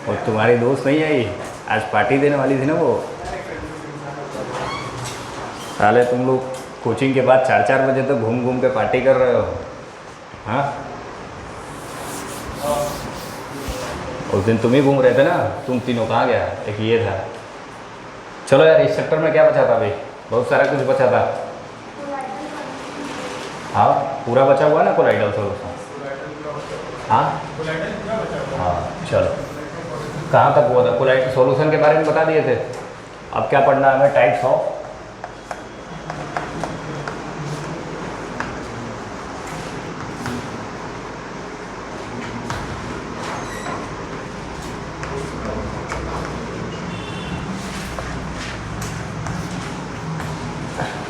और तुम्हारी दोस्त नहीं आई, आज पार्टी देने वाली थी ना वो। साले तुम लोग कोचिंग के बाद 4-4 बजे तक घूम घूम के पार्टी कर रहे हो। हाँ, उस दिन तुम ही घूम रहे थे ना, तुम तीनों कहाँ गया, एक ये था। चलो यार, इस सेक्टर में क्या बचा था अभी? बहुत सारा कुछ बचा था। हाँ, पूरा बचा हुआ ना कोलाइडल सोल्यूशन। हाँ हाँ, चलो कहाँ तक हुआ था? कोलाइडल सोल्यूशन के बारे में बता दिए थे। अब क्या पढ़ना है हमें? टाइप्स ऑफ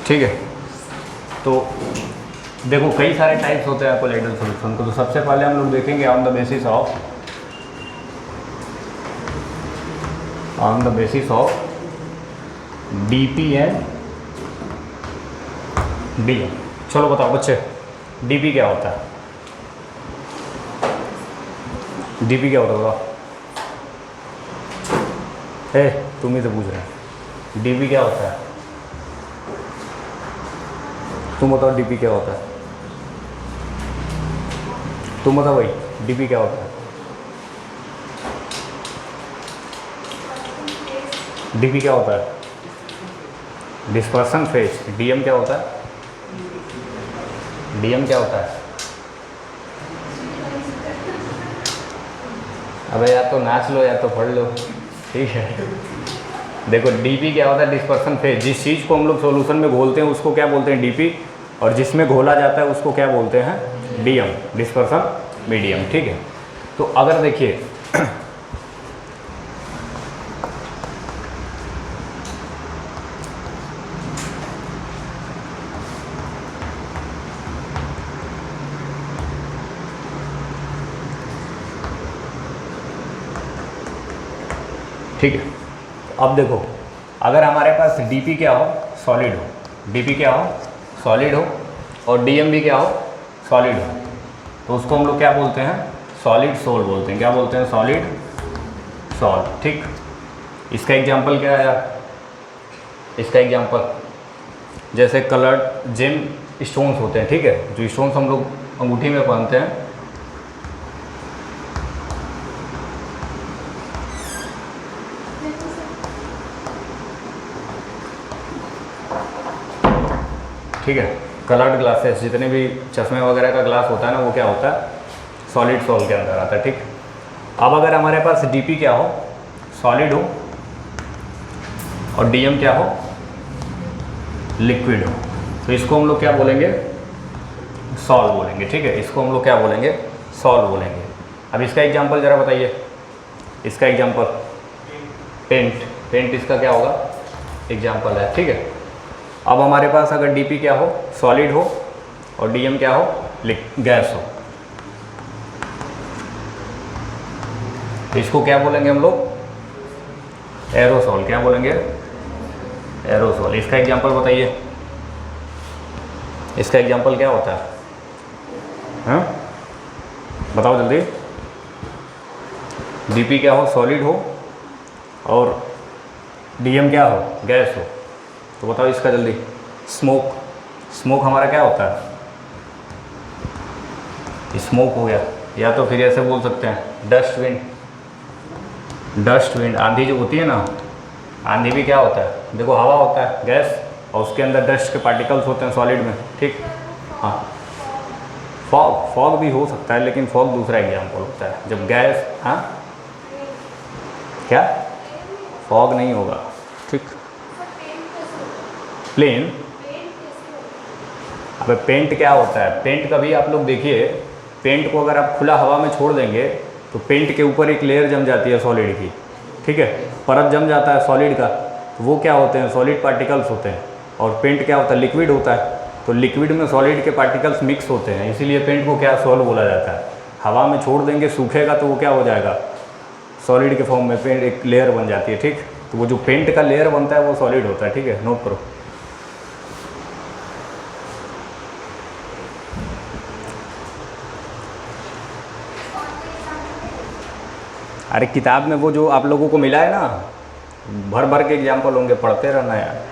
ठीक है। तो देखो कई सारे टाइप्स होते हैं कोलाइडल सोल्यूशन को। तो सबसे पहले हम लोग देखेंगे on the basis of DP and DM. चलो बताओ बच्चे, डीपी क्या होता है? डीपी क्या होता है बताओ? तुम ही तो पूछ रहे हैं, डीपी क्या होता है? तुम बताओ डीपी क्या होता है? तुम बताओ भाई, डीपी क्या होता है? डीपी क्या होता है? Dispersion phase. डीएम क्या होता है? डीएम क्या होता है? अबे या तो नाच लो या तो पढ़ लो, ठीक है। देखो डीपी क्या होता है? Dispersion phase. जिस चीज़ को हम लोग सॉल्यूशन में घोलते हैं उसको क्या बोलते हैं? डीपी। और जिसमें घोला जाता है उसको क्या बोलते हैं? डीएम, डिस्पर्सन मीडियम, ठीक है। तो अगर देखिए ठीक है, अब देखो अगर हमारे पास डीपी क्या हो? सॉलिड हो। डीपी क्या हो? सॉलिड हो। और डीएम भी क्या हो? सॉलिड हो। तो उसको हम लोग क्या बोलते हैं? सॉलिड सोल बोलते हैं। क्या बोलते हैं? सॉलिड सोल, ठीक। इसका एग्जांपल क्या है यार? इसका एग्जांपल जैसे कलर्ड जेम स्टोन्स होते हैं, ठीक है, जो स्टोन्स हम लोग अंगूठी में पहनते हैं। ठीक है, कलर्ड ग्लासेस, जितने भी चश्मे वगैरह का ग्लास होता है ना, वो क्या होता है? सॉलिड सोल के अंदर आता है, ठीक। अब अगर हमारे पास डीपी क्या हो? सॉलिड हो। और डीएम क्या हो? लिक्विड हो। तो इसको हम लोग क्या बोलेंगे? सॉल बोलेंगे, ठीक है। इसको हम लोग क्या बोलेंगे? सॉल बोलेंगे। अब इसका एग्जांपल ज़रा बताइए। इसका एग्जांपल पेंट। पेंट इसका क्या होगा? एग्जांपल है, ठीक है। अब हमारे पास अगर डीपी क्या हो? सॉलिड हो। और डीएम क्या हो? गैस हो। इसको क्या बोलेंगे हम लोग? एरोसोल। क्या बोलेंगे? एरोसोल। इसका एग्जांपल बताइए। इसका एग्जांपल क्या होता है? हाँ, बताओ जल्दी। डीपी क्या हो? सॉलिड हो। और डीएम क्या हो? गैस हो। तो बताओ इसका जल्दी। स्मोक। स्मोक हमारा क्या होता है? स्मोक हो गया। या तो फिर ऐसे बोल सकते हैं डस्ट विंड। डस्ट विंड, आंधी जो होती है ना, आंधी भी क्या होता है? देखो हवा होता है, गैस, और उसके अंदर डस्ट के पार्टिकल्स होते हैं सॉलिड में, ठीक। हाँ, फॉग। फॉग भी हो सकता है, लेकिन फॉग दूसरा एग्जाम्पल होता है जब गैस। हाँ क्या? फॉग नहीं होगा, ठीक। प्लेन। अब पेंट क्या होता है? पेंट का भी आप लोग देखिए, पेंट को अगर आप खुला हवा में छोड़ देंगे तो पेंट के ऊपर एक लेयर जम जाती है सॉलिड की, ठीक है, परत जम जाता है सॉलिड का। तो वो क्या होते हैं? सॉलिड पार्टिकल्स होते हैं। और पेंट क्या होता है? लिक्विड होता है। तो लिक्विड में सॉलिड के पार्टिकल्स मिक्स होते हैं, इसीलिए पेंट को क्या? सॉल बोला जाता है। हवा में छोड़ देंगे, सूखेगा तो वो क्या हो जाएगा? सॉलिड के फॉर्म में पेंट एक लेयर बन जाती है, ठीक। तो वो जो पेंट का लेयर बनता है वो सॉलिड होता है, ठीक है, नोट करो। अरे किताब में वो जो आप लोगों को मिला है ना, भर भर के एग्जाम्पल होंगे, पढ़ते रहना यार।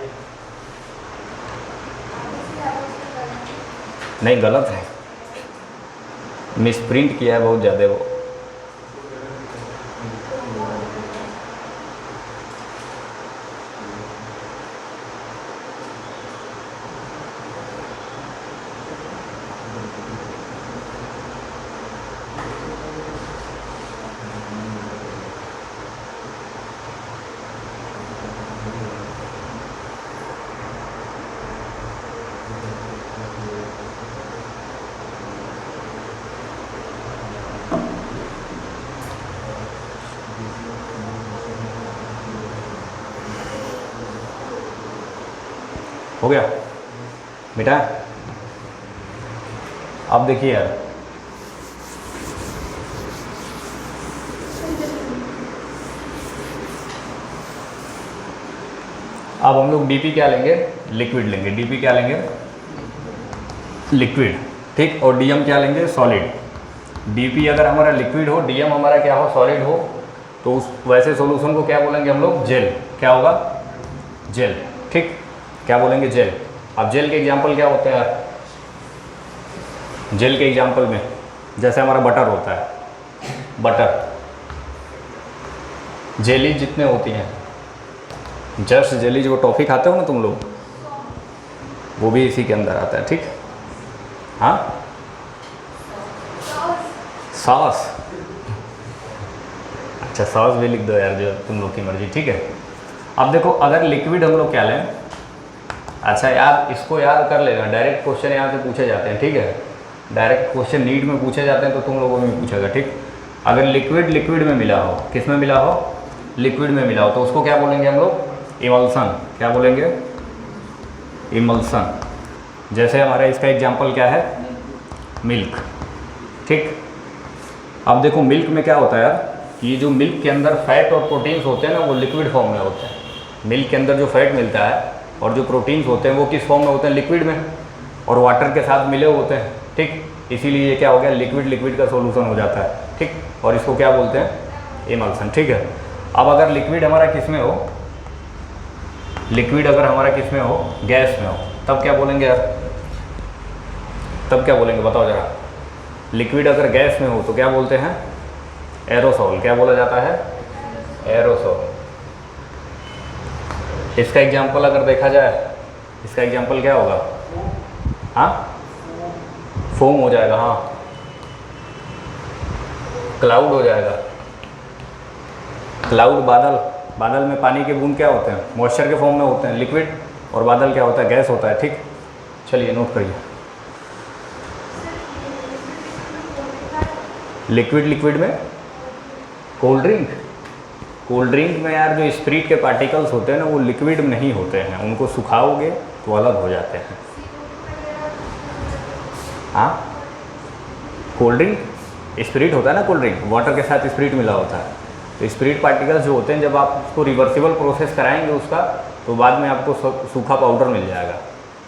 नहीं गलत है, मिसप्रिंट किया है बहुत ज़्यादा वो। हो गया बेटा। अब देखिए यार, अब हम लोग डीपी क्या लेंगे, लिक्विड लेंगे। डीपी क्या लेंगे, लिक्विड, ठीक। और डीएम क्या लेंगे, सॉलिड। डीपी अगर हमारा लिक्विड हो, डीएम हमारा क्या हो, सॉलिड हो, तो उस वैसे सॉल्यूशन को क्या बोलेंगे हम लोग, जेल। क्या होगा, जेल, ठीक। क्या बोलेंगे, जेल। अब जेल के एग्जाम्पल क्या होते हैं यार, जेल के एग्जाम्पल में जैसे हमारा बटर होता है, बटर, जेली जितने होती हैं, जस्ट जेली जो टॉफ़ी खाते हो ना तुम लोग, वो भी इसी के अंदर आता है, ठीक। हाँ, सॉस, अच्छा सॉस भी लिख दो यार, जो तुम लोग की मर्जी, ठीक है। अब देखो अगर लिक्विड हम लोग क्या लें, अच्छा यार इसको याद कर लेना, डायरेक्ट क्वेश्चन यहाँ से पूछे जाते हैं, ठीक है। डायरेक्ट क्वेश्चन नीट में पूछे जाते हैं, तो तुम लोगों में भी पूछेगा, ठीक। अगर लिक्विड लिक्विड में मिला हो, किस में मिला हो, लिक्विड में मिला हो, तो उसको क्या बोलेंगे हम लोग, इमल्सन। क्या बोलेंगे, इमल्सन। जैसे हमारा इसका एग्जाम्पल क्या है, मिल्क, ठीक। अब देखो मिल्क में क्या होता है यार, ये जो मिल्क के अंदर फैट और प्रोटीन्स होते हैं ना, वो लिक्विड फॉर्म में होते हैं। मिल्क के अंदर जो फैट मिलता है और जो प्रोटीन्स होते हैं वो किस फॉर्म में होते हैं, लिक्विड में, और वाटर के साथ मिले होते हैं, ठीक। इसीलिए ये क्या हो गया, लिक्विड लिक्विड का सॉल्यूशन हो जाता है, ठीक। और इसको क्या बोलते हैं, इमल्सन, ठीक है। अब अगर लिक्विड हमारा किस में हो, लिक्विड अगर हमारा किस में हो, गैस में हो, तब क्या बोलेंगे यार, तब क्या बोलेंगे बताओ जरा। लिक्विड अगर गैस में हो तो क्या बोलते हैं, एरोसोल। क्या बोला जाता है, एरोसोल। इसका एग्जाम्पल अगर देखा जाए, इसका एग्जाम्पल क्या होगा, हाँ, फोम हो जाएगा, हाँ, क्लाउड हो जाएगा। क्लाउड, बादल, बादल में पानी के बूंद क्या होते हैं, मॉइस्चर के फॉर्म में होते हैं, लिक्विड। और बादल क्या होता है, गैस होता है, ठीक। चलिए नोट करिए, लिक्विड लिक्विड में कोल्ड ड्रिंक, कोल्ड ड्रिंक में यार जो स्प्रिट के पार्टिकल्स होते हैं ना, वो लिक्विड में नहीं होते हैं, उनको सुखाओगे तो अलग हो जाते हैं। हाँ, कोल्ड ड्रिंक स्प्रिट होता है ना, कोल्ड ड्रिंक वाटर के साथ स्प्रिट मिला होता है, तो स्प्रिट पार्टिकल्स जो होते हैं, जब आप उसको रिवर्सिबल प्रोसेस कराएंगे उसका, तो बाद में आपको सूखा पाउडर मिल जाएगा,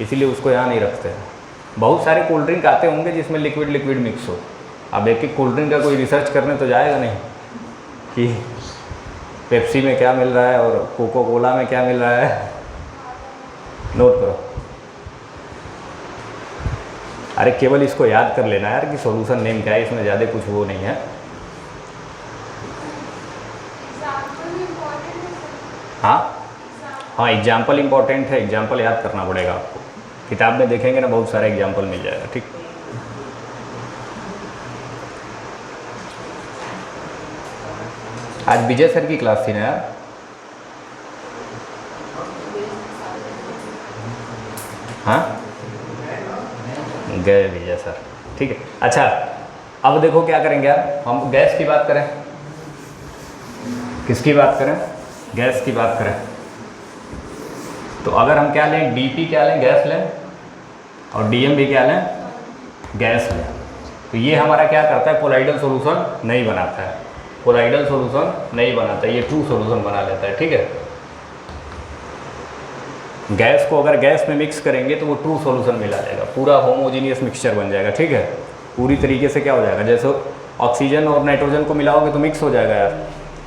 इसीलिए उसको यहाँ नहीं रखते हैं। बहुत सारे कोल्ड ड्रिंक आते होंगे जिसमें लिक्विड लिक्विड मिक्स हो। अब एक एक कोल्ड ड्रिंक का कोई रिसर्च करने तो जाएगा नहीं कि पेप्सी में क्या मिल रहा है और कोको कोला में क्या मिल रहा है। नोट करो, अरे केवल इसको याद कर लेना यार कि सॉल्यूशन नेम क्या है, इसमें ज़्यादा कुछ वो नहीं है। हाँ हाँ, एग्जाम्पल इम्पॉर्टेंट है, एग्जाम्पल याद करना पड़ेगा आपको। किताब में देखेंगे ना, बहुत सारे एग्जाम्पल मिल जाएगा, ठीक। आज विजय सर की क्लास थी ना यार, हाँ गए विजय सर, ठीक है। अच्छा अब देखो क्या करेंगे यार, हम गैस की बात करें, किसकी बात करें, गैस की बात करें। तो अगर हम क्या लें, डीपी क्या लें, गैस लें, और डीएम भी क्या लें, गैस लें, तो ये हमारा क्या करता है, कोलाइडल सॉल्यूशन नहीं बनाता है, कोलाइडल सॉल्यूशन नहीं बनाता, ये ट्रू सॉल्यूशन बना लेता है, ठीक है। गैस को अगर गैस में मिक्स करेंगे तो वो ट्रू सॉल्यूशन मिला देगा, पूरा होमोजीनियस मिक्सचर बन जाएगा, ठीक है। पूरी तरीके से क्या हो जाएगा, जैसे ऑक्सीजन और नाइट्रोजन को मिलाओगे तो मिक्स हो जाएगा यार,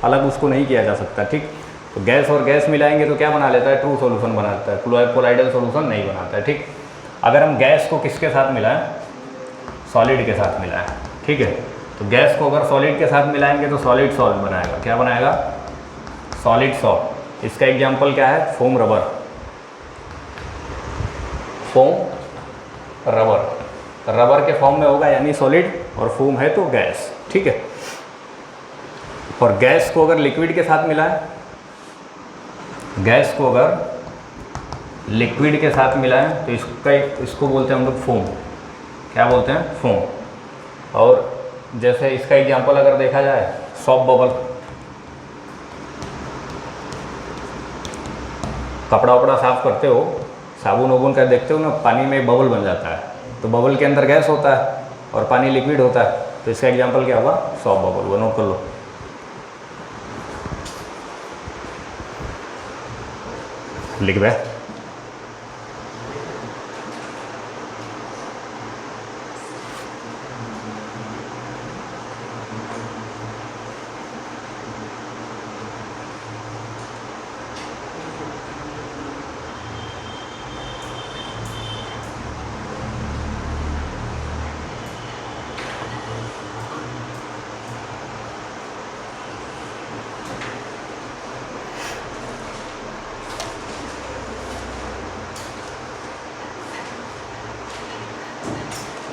अलग उसको नहीं किया जा सकता, ठीक। तो गैस और गैस मिलाएंगे तो क्या बना लेता है, ट्रू सॉल्यूशन बना लेता है, कोलाइडल सॉल्यूशन नहीं बनाता है, ठीक। अगर हम गैस को किसके साथ मिलाएं, सॉलिड के साथ मिलाएं, ठीक है। तो गैस को अगर सॉलिड के साथ मिलाएंगे तो सॉलिड सॉल्ट बनाएगा, क्या बनाएगा, सॉलिड सॉल्ट। इसका एग्जाम्पल क्या है, foam rubber, foam rubber, rubber के फॉर्म में होगा यानी सॉलिड, और फोम है तो गैस, ठीक है। और गैस को अगर लिक्विड के साथ मिलाएं, गैस को अगर लिक्विड के साथ मिलाएं तो इसको बोलते हैं हम लोग फोम, क्या बोलते हैं, फोम। और जैसे इसका एग्जांपल अगर देखा जाए, सॉप बबल, कपड़ा वपड़ा साफ करते हो, साबुन वाबुन का देखते हो ना, पानी में बबल बन जाता है, तो बबल के अंदर गैस होता है और पानी लिक्विड होता है, तो इसका एग्जांपल क्या होगा, सॉप बबल, वो नोट कर लो। लिख दे।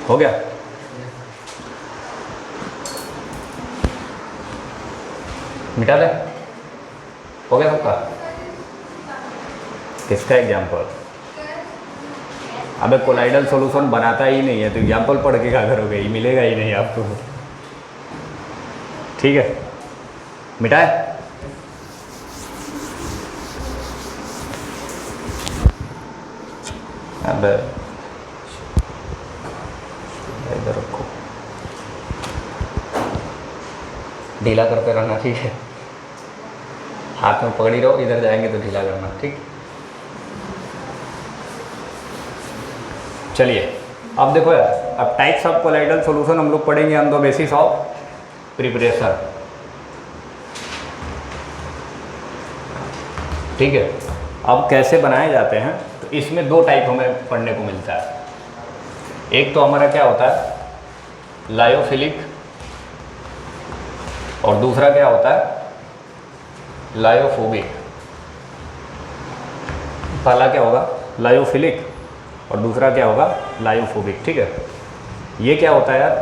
हो गया, मिटा दे, हो गया सबका। किसका एग्जाम्पल, अबे कोलाइडल सॉल्यूशन बनाता ही नहीं है तो एग्जाम्पल पढ़ के क्या करोगे, ये मिलेगा ही नहीं आपको, ठीक है। मिटाए, अब इधर रखो, ढीला करते रहना, ठीक है। हाथ में पकड़ी रहो, इधर जाएंगे तो ढीला करना, ठीक। चलिए अब देखो यार, अब टाइप्स ऑफ कोलाइडल सॉल्यूशन हम लोग पढ़ेंगे on the basis of preparation, ठीक है। अब कैसे बनाए जाते हैं, तो इसमें दो टाइप हमें पढ़ने को मिलता है। एक तो हमारा क्या होता है, लायोफिलिक, और दूसरा क्या होता है, लायोफोबिक। पहला क्या होगा, लायोफिलिक, और दूसरा क्या होगा, लायोफोबिक, ठीक है। ये क्या होता है यार,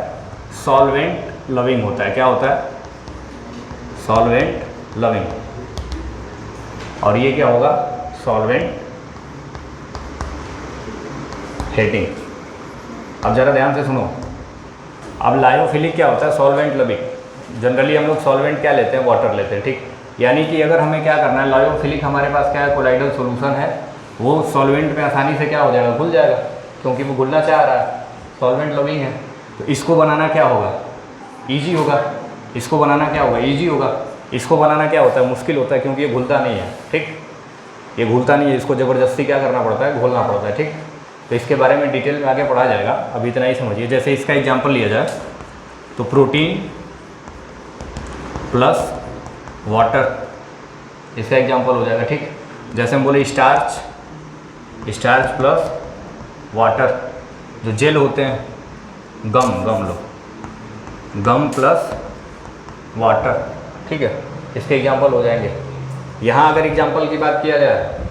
सॉल्वेंट लविंग होता है, क्या होता है, सॉल्वेंट लविंग। और ये क्या होगा, सॉल्वेंट हेटिंग। अब ज़रा ध्यान से सुनो, अब लायोफिलिक क्या होता है, सॉल्वेंट लविंग। जनरली हम लोग सॉल्वेंट क्या लेते हैं, वाटर लेते हैं, ठीक। यानी कि अगर हमें क्या करना है, लायोफिलिक हमारे पास क्या है, कोलाइडल सॉल्यूशन है, वो सॉल्वेंट में आसानी से क्या हो जाएगा, घुल जाएगा, क्योंकि वो घुलना चाह रहा है, सॉल्वेंट लविंग है। तो इसको बनाना क्या होगा, ईजी होगा। इसको बनाना क्या होगा, ईजी होगा। इसको बनाना क्या होता है, मुश्किल होता है, क्योंकि ये घुलता नहीं है, ठीक। ये घुलता नहीं है, इसको ज़बरदस्ती क्या करना पड़ता है, घोलना पड़ता है, ठीक। तो इसके बारे में डिटेल में आगे पढ़ा जाएगा, अभी इतना ही समझिए। जैसे इसका एग्जाम्पल लिया जाए तो प्रोटीन प्लस वाटर, इसका एग्जाम्पल हो जाएगा, ठीक। जैसे हम बोले स्टार्च, स्टार्च प्लस वाटर। जो जेल होते हैं, गम लो, गम प्लस वाटर, ठीक है, इसके एग्जाम्पल हो जाएंगे। यहाँ अगर एग्जाम्पल की बात किया जाए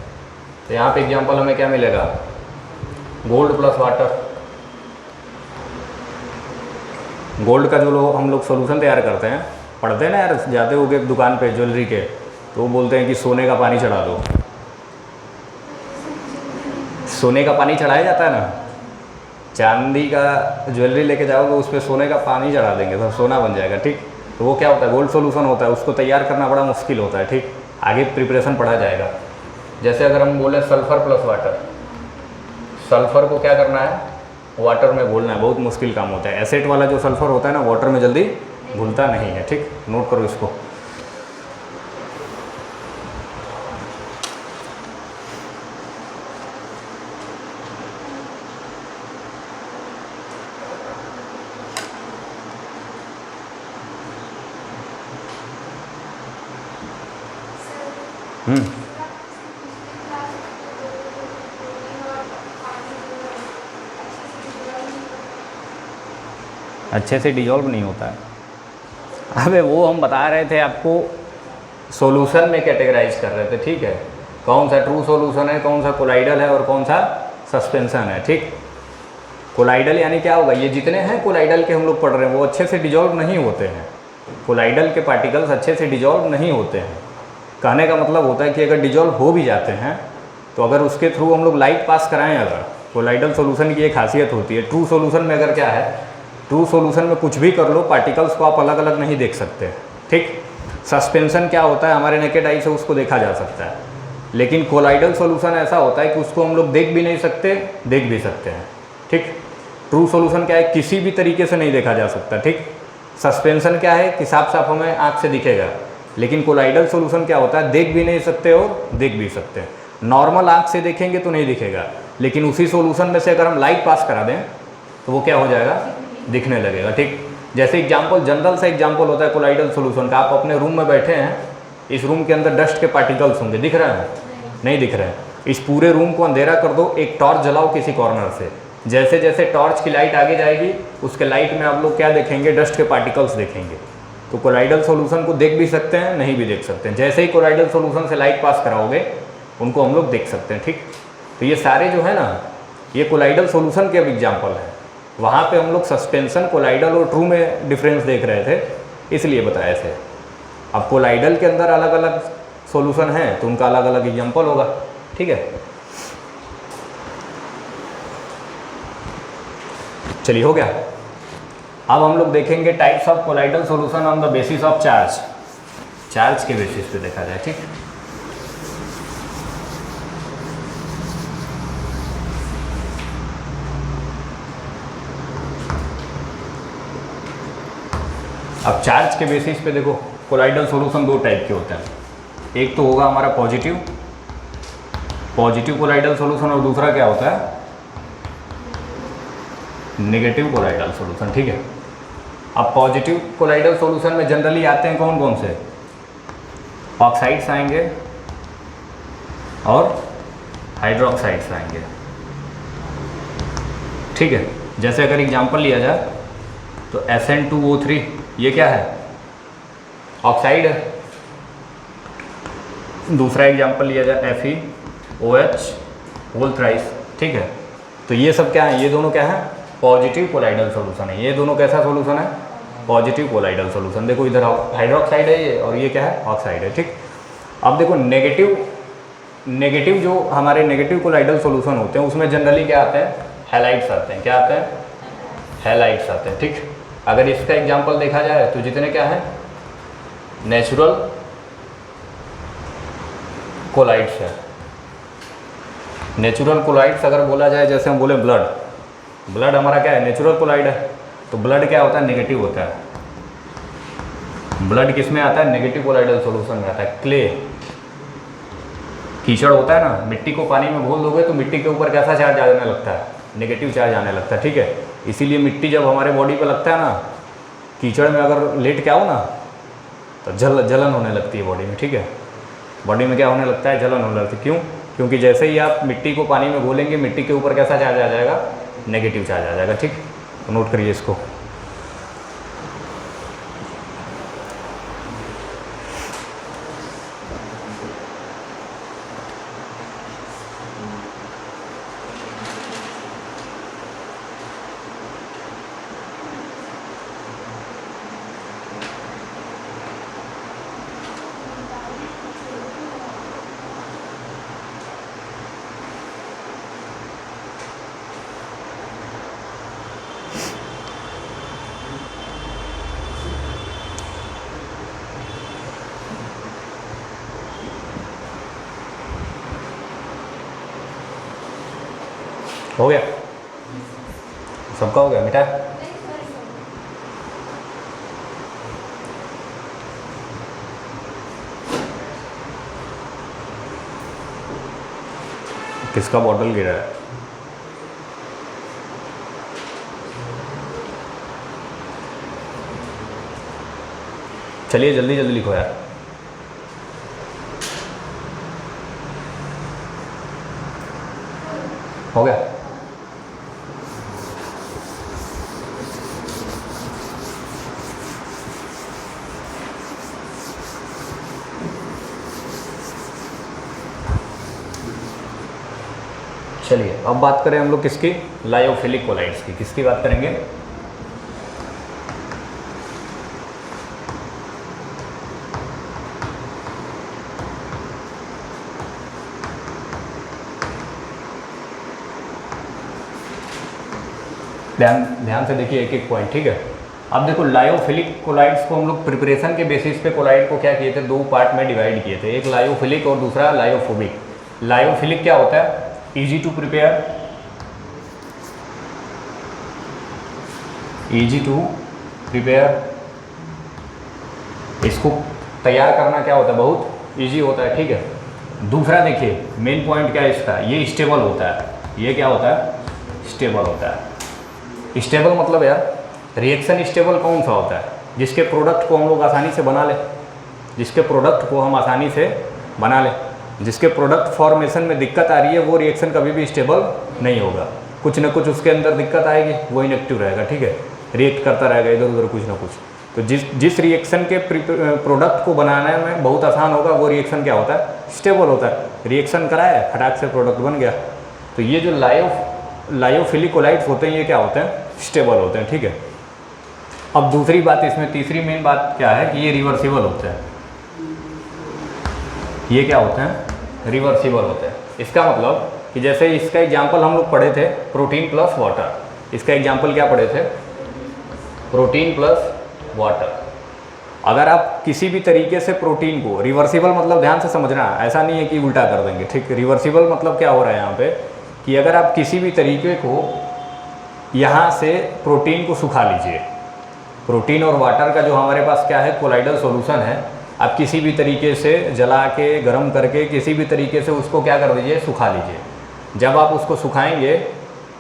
तो यहाँ पे एग्जाम्पल हमें क्या मिलेगा, गोल्ड प्लस वाटर। गोल्ड का जो हम लोग सॉल्यूशन तैयार करते हैं, पढ़ते हैं ना यार, जाते हो गए दुकान पे ज्वेलरी के, तो वो बोलते हैं कि सोने का पानी चढ़ा दो। सोने का पानी चढ़ाया जाता है ना, चांदी का ज्वेलरी लेके जाओगे उस पर सोने का पानी चढ़ा देंगे तो सोना बन जाएगा, ठीक। तो वो क्या होता है, गोल्ड सॉल्यूशन होता है, उसको तैयार करना बड़ा मुश्किल होता है, ठीक। आगे प्रिपरेशन पढ़ा जाएगा। जैसे अगर हम बोले सल्फ़र प्लस वाटर, सल्फ़र को क्या करना है, वाटर में घोलना है, बहुत मुश्किल काम होता है। एसिड वाला जो सल्फ़र होता है ना, वाटर में जल्दी घुलता नहीं है, ठीक। नोट करो इसको। हम्म, अच्छे से डिजॉल्व नहीं होता है। अबे वो हम बता रहे थे आपको, सॉल्यूशन में कैटेगराइज कर रहे थे, ठीक है, कौन सा ट्रू सॉल्यूशन है, कौन सा कोलाइडल है और कौन सा सस्पेंशन है। ठीक, कोलाइडल यानी क्या होगा, ये जितने हैं कोलाइडल के हम लोग पढ़ रहे हैं वो अच्छे से डिजॉल्व नहीं होते हैं। कोलाइडल के पार्टिकल्स अच्छे से डिजॉल्व नहीं होते हैं। कहने का मतलब होता है कि अगर डिजॉल्व हो भी जाते हैं तो अगर उसके थ्रू हम लोग लाइट पास कराएं, अगर कोलाइडल सॉल्यूशन की एक खासियत होती है। ट्रू सॉल्यूशन में अगर क्या है, ट्रू सॉल्यूशन में कुछ भी कर लो पार्टिकल्स को आप अलग अलग नहीं देख सकते। ठीक, सस्पेंशन क्या होता है, हमारे नेकेड आई से उसको देखा जा सकता है, लेकिन कोलाइडल सॉल्यूशन ऐसा होता है कि उसको हम लोग देख भी नहीं सकते, देख भी सकते हैं। ठीक, ट्रू सॉल्यूशन क्या है, किसी भी तरीके से नहीं देखा जा सकता। ठीक, सस्पेंशन क्या है कि साफ साफ हमें आँख से दिखेगा, लेकिन कोलाइडल सॉल्यूशन क्या होता है, देख भी नहीं सकते और देख भी सकते हैं। नॉर्मल आँख से देखेंगे तो नहीं दिखेगा, लेकिन उसी सॉल्यूशन में से अगर हम लाइट पास करा दें तो वो क्या हो जाएगा, दिखने लगेगा। ठीक, जैसे एग्जाम्पल, जनरल सा एग्जाम्पल होता है कोलाइडल सॉल्यूशन का। आप अपने रूम में बैठे हैं, इस रूम के अंदर डस्ट के पार्टिकल्स होंगे, दिख रहे हैं, नहीं दिख रहे हैं। इस पूरे रूम को अंधेरा कर दो, एक टॉर्च जलाओ किसी कॉर्नर से, जैसे जैसे टॉर्च की लाइट आगे जाएगी उसके लाइट में आप लोग क्या देखेंगे, डस्ट के पार्टिकल्स देखेंगे। तो कोलाइडल सॉल्यूशन को देख भी सकते हैं, नहीं भी देख सकते हैं। जैसे ही कोलाइडल सॉल्यूशन से लाइट पास कराओगे उनको हम लोग देख सकते हैं। ठीक, तो ये सारे जो है ना, ये कोलाइडल सॉल्यूशन के अब एग्जाम्पल हैं। वहाँ पे हम लोग सस्पेंशन, कोलाइडल और ट्रू में डिफरेंस देख रहे थे, इसलिए बताए थे। अब कोलाइडल के अंदर अलग अलग सॉल्यूशन हैं तो उनका अलग अलग एग्जाम्पल होगा। ठीक है, चलिए हो गया। अब हम लोग देखेंगे types of colloidal solution on the basis of charge. Charge के बेसिस पे देखा जाए। ठीक, अब चार्ज के बेसिस पे देखो, कोलाइडल सॉल्यूशन दो टाइप के होते हैं। एक तो होगा हमारा पॉजिटिव कोलाइडल सॉल्यूशन, और दूसरा क्या होता है, नेगेटिव कोलाइडल सॉल्यूशन। ठीक है, अब पॉजिटिव कोलाइडल सॉल्यूशन में जनरली आते हैं कौन कौन से, ऑक्साइड्स आएंगे और हाइड्रोक्साइड्स आएंगे। ठीक है, जैसे अगर एग्जांपल लिया जाए तो SN2O3 ये क्या है, ऑक्साइड है। दूसरा एग्जांपल लिया जाए FeOH होल थ्राइस। ठीक है, तो ये सब क्या है, ये दोनों क्या है, पॉजिटिव कोलाइडल सॉल्यूशन है। ये दोनों कैसा सॉल्यूशन है, पॉजिटिव कोलाइडल सॉल्यूशन। देखो इधर हाइड्रोक्साइड है ये, और ये क्या है, ऑक्साइड है। ठीक, अब देखो नेगेटिव जो हमारे नेगेटिव कोलाइडल सॉल्यूशन होते हैं उसमें जनरली क्या आते हैं, हैलाइड्स आते हैं। क्या आते हैं, हैलाइड्स आते हैं। ठीक, अगर इसका एग्जांपल देखा जाए तो जितने क्या है, नेचुरल कोलाइड्स है। नेचुरल कोलाइड्स अगर बोला जाए, जैसे हम बोले ब्लड हमारा क्या है, नेचुरल कोलाइड है। तो ब्लड क्या होता है, नेगेटिव होता है। ब्लड किस में आता है, नेगेटिव कोलाइडल सॉल्यूशन में आता है। क्ले, कीचड़ होता है ना, मिट्टी को पानी में घोल दोगे तो मिट्टी के ऊपर कैसा चार्ज आने लगता है, नेगेटिव चार्ज आने लगता है। ठीक है, इसीलिए मिट्टी जब हमारे बॉडी पे लगता है ना, कीचड़ में अगर लेट के आओ ना तो जलन होने लगती है बॉडी में। ठीक है, बॉडी में क्या होने लगता है, जलन होने लगती है। क्यों, क्योंकि जैसे ही आप मिट्टी को पानी में घोलेंगे मिट्टी के ऊपर कैसा चार्ज आ जाएगा, नेगेटिव चार्ज आ जाएगा। ठीक, तो नोट करिए इसको। हो गया, सबका हो गया, मिटा। किसका बॉटल गिरा है, चलिए जल्दी जल्दी लिखो यार। हो गया। चलिए अब बात करें हम लोग किसकी, लायोफिलिक कोलाइड्स की। किसकी बात करेंगे? ध्यान से देखिए एक एक पॉइंट, ठीक है। अब देखो लायोफिलिक कोलाइड्स को हम लोग प्रिपरेशन के बेसिस पे कोलाइड को क्या किए थे, दो पार्ट में डिवाइड किए थे, एक लायोफिलिक और दूसरा लायोफोबिक। लायोफिलिक क्या होता है? इजी टू प्रिपेयर, इसको तैयार करना क्या होता है, बहुत इजी होता है, ठीक है। दूसरा देखिए मेन पॉइंट क्या है इसका, ये स्टेबल होता है। ये क्या होता है? स्टेबल होता है। स्टेबल मतलब यार रिएक्शन स्टेबल कौन सा होता है? जिसके प्रोडक्ट को हम लोग आसानी से बना लें, जिसके प्रोडक्ट को हम आसानी से बना लें। जिसके प्रोडक्ट फॉर्मेशन में दिक्कत आ रही है वो रिएक्शन कभी भी स्टेबल नहीं होगा, कुछ ना कुछ उसके अंदर दिक्कत आएगी, वो इनएक्टिव रहेगा, ठीक है, रिएक्ट करता रहेगा इधर उधर कुछ ना कुछ। तो जिस रिएक्शन के प्रोडक्ट को बनाने में बहुत आसान होगा वो रिएक्शन क्या होता है? स्टेबल होता है। रिएक्शन कराया, फटाक से प्रोडक्ट बन गया। तो ये जो लायोफिलिक कोलाइड्स होते हैं ये क्या होते हैं? स्टेबल होते हैं, ठीक है। अब दूसरी बात इसमें, तीसरी मेन बात क्या है कि ये रिवर्सिबल होते हैं। ये क्या होते हैं? रिवर्सिबल होते हैं। इसका मतलब कि जैसे इसका एग्जाम्पल हम लोग पढ़े थे प्रोटीन प्लस वाटर। इसका एग्जाम्पल क्या पढ़े थे? Protein plus water. अगर आप किसी भी तरीके से प्रोटीन को, रिवर्सिबल मतलब ध्यान से समझना, ऐसा नहीं है कि उल्टा कर देंगे, ठीक। रिवर्सिबल मतलब क्या हो रहा है यहाँ पे कि अगर आप किसी भी तरीके को यहाँ से प्रोटीन को सुखा लीजिए, प्रोटीन और वाटर का जो हमारे पास क्या है कोलाइडल सॉल्यूशन है, आप किसी भी तरीके से जला के, गर्म करके, किसी भी तरीके से उसको क्या कर दीजिए, सुखा लीजिए। जब आप उसको सुखाएंगे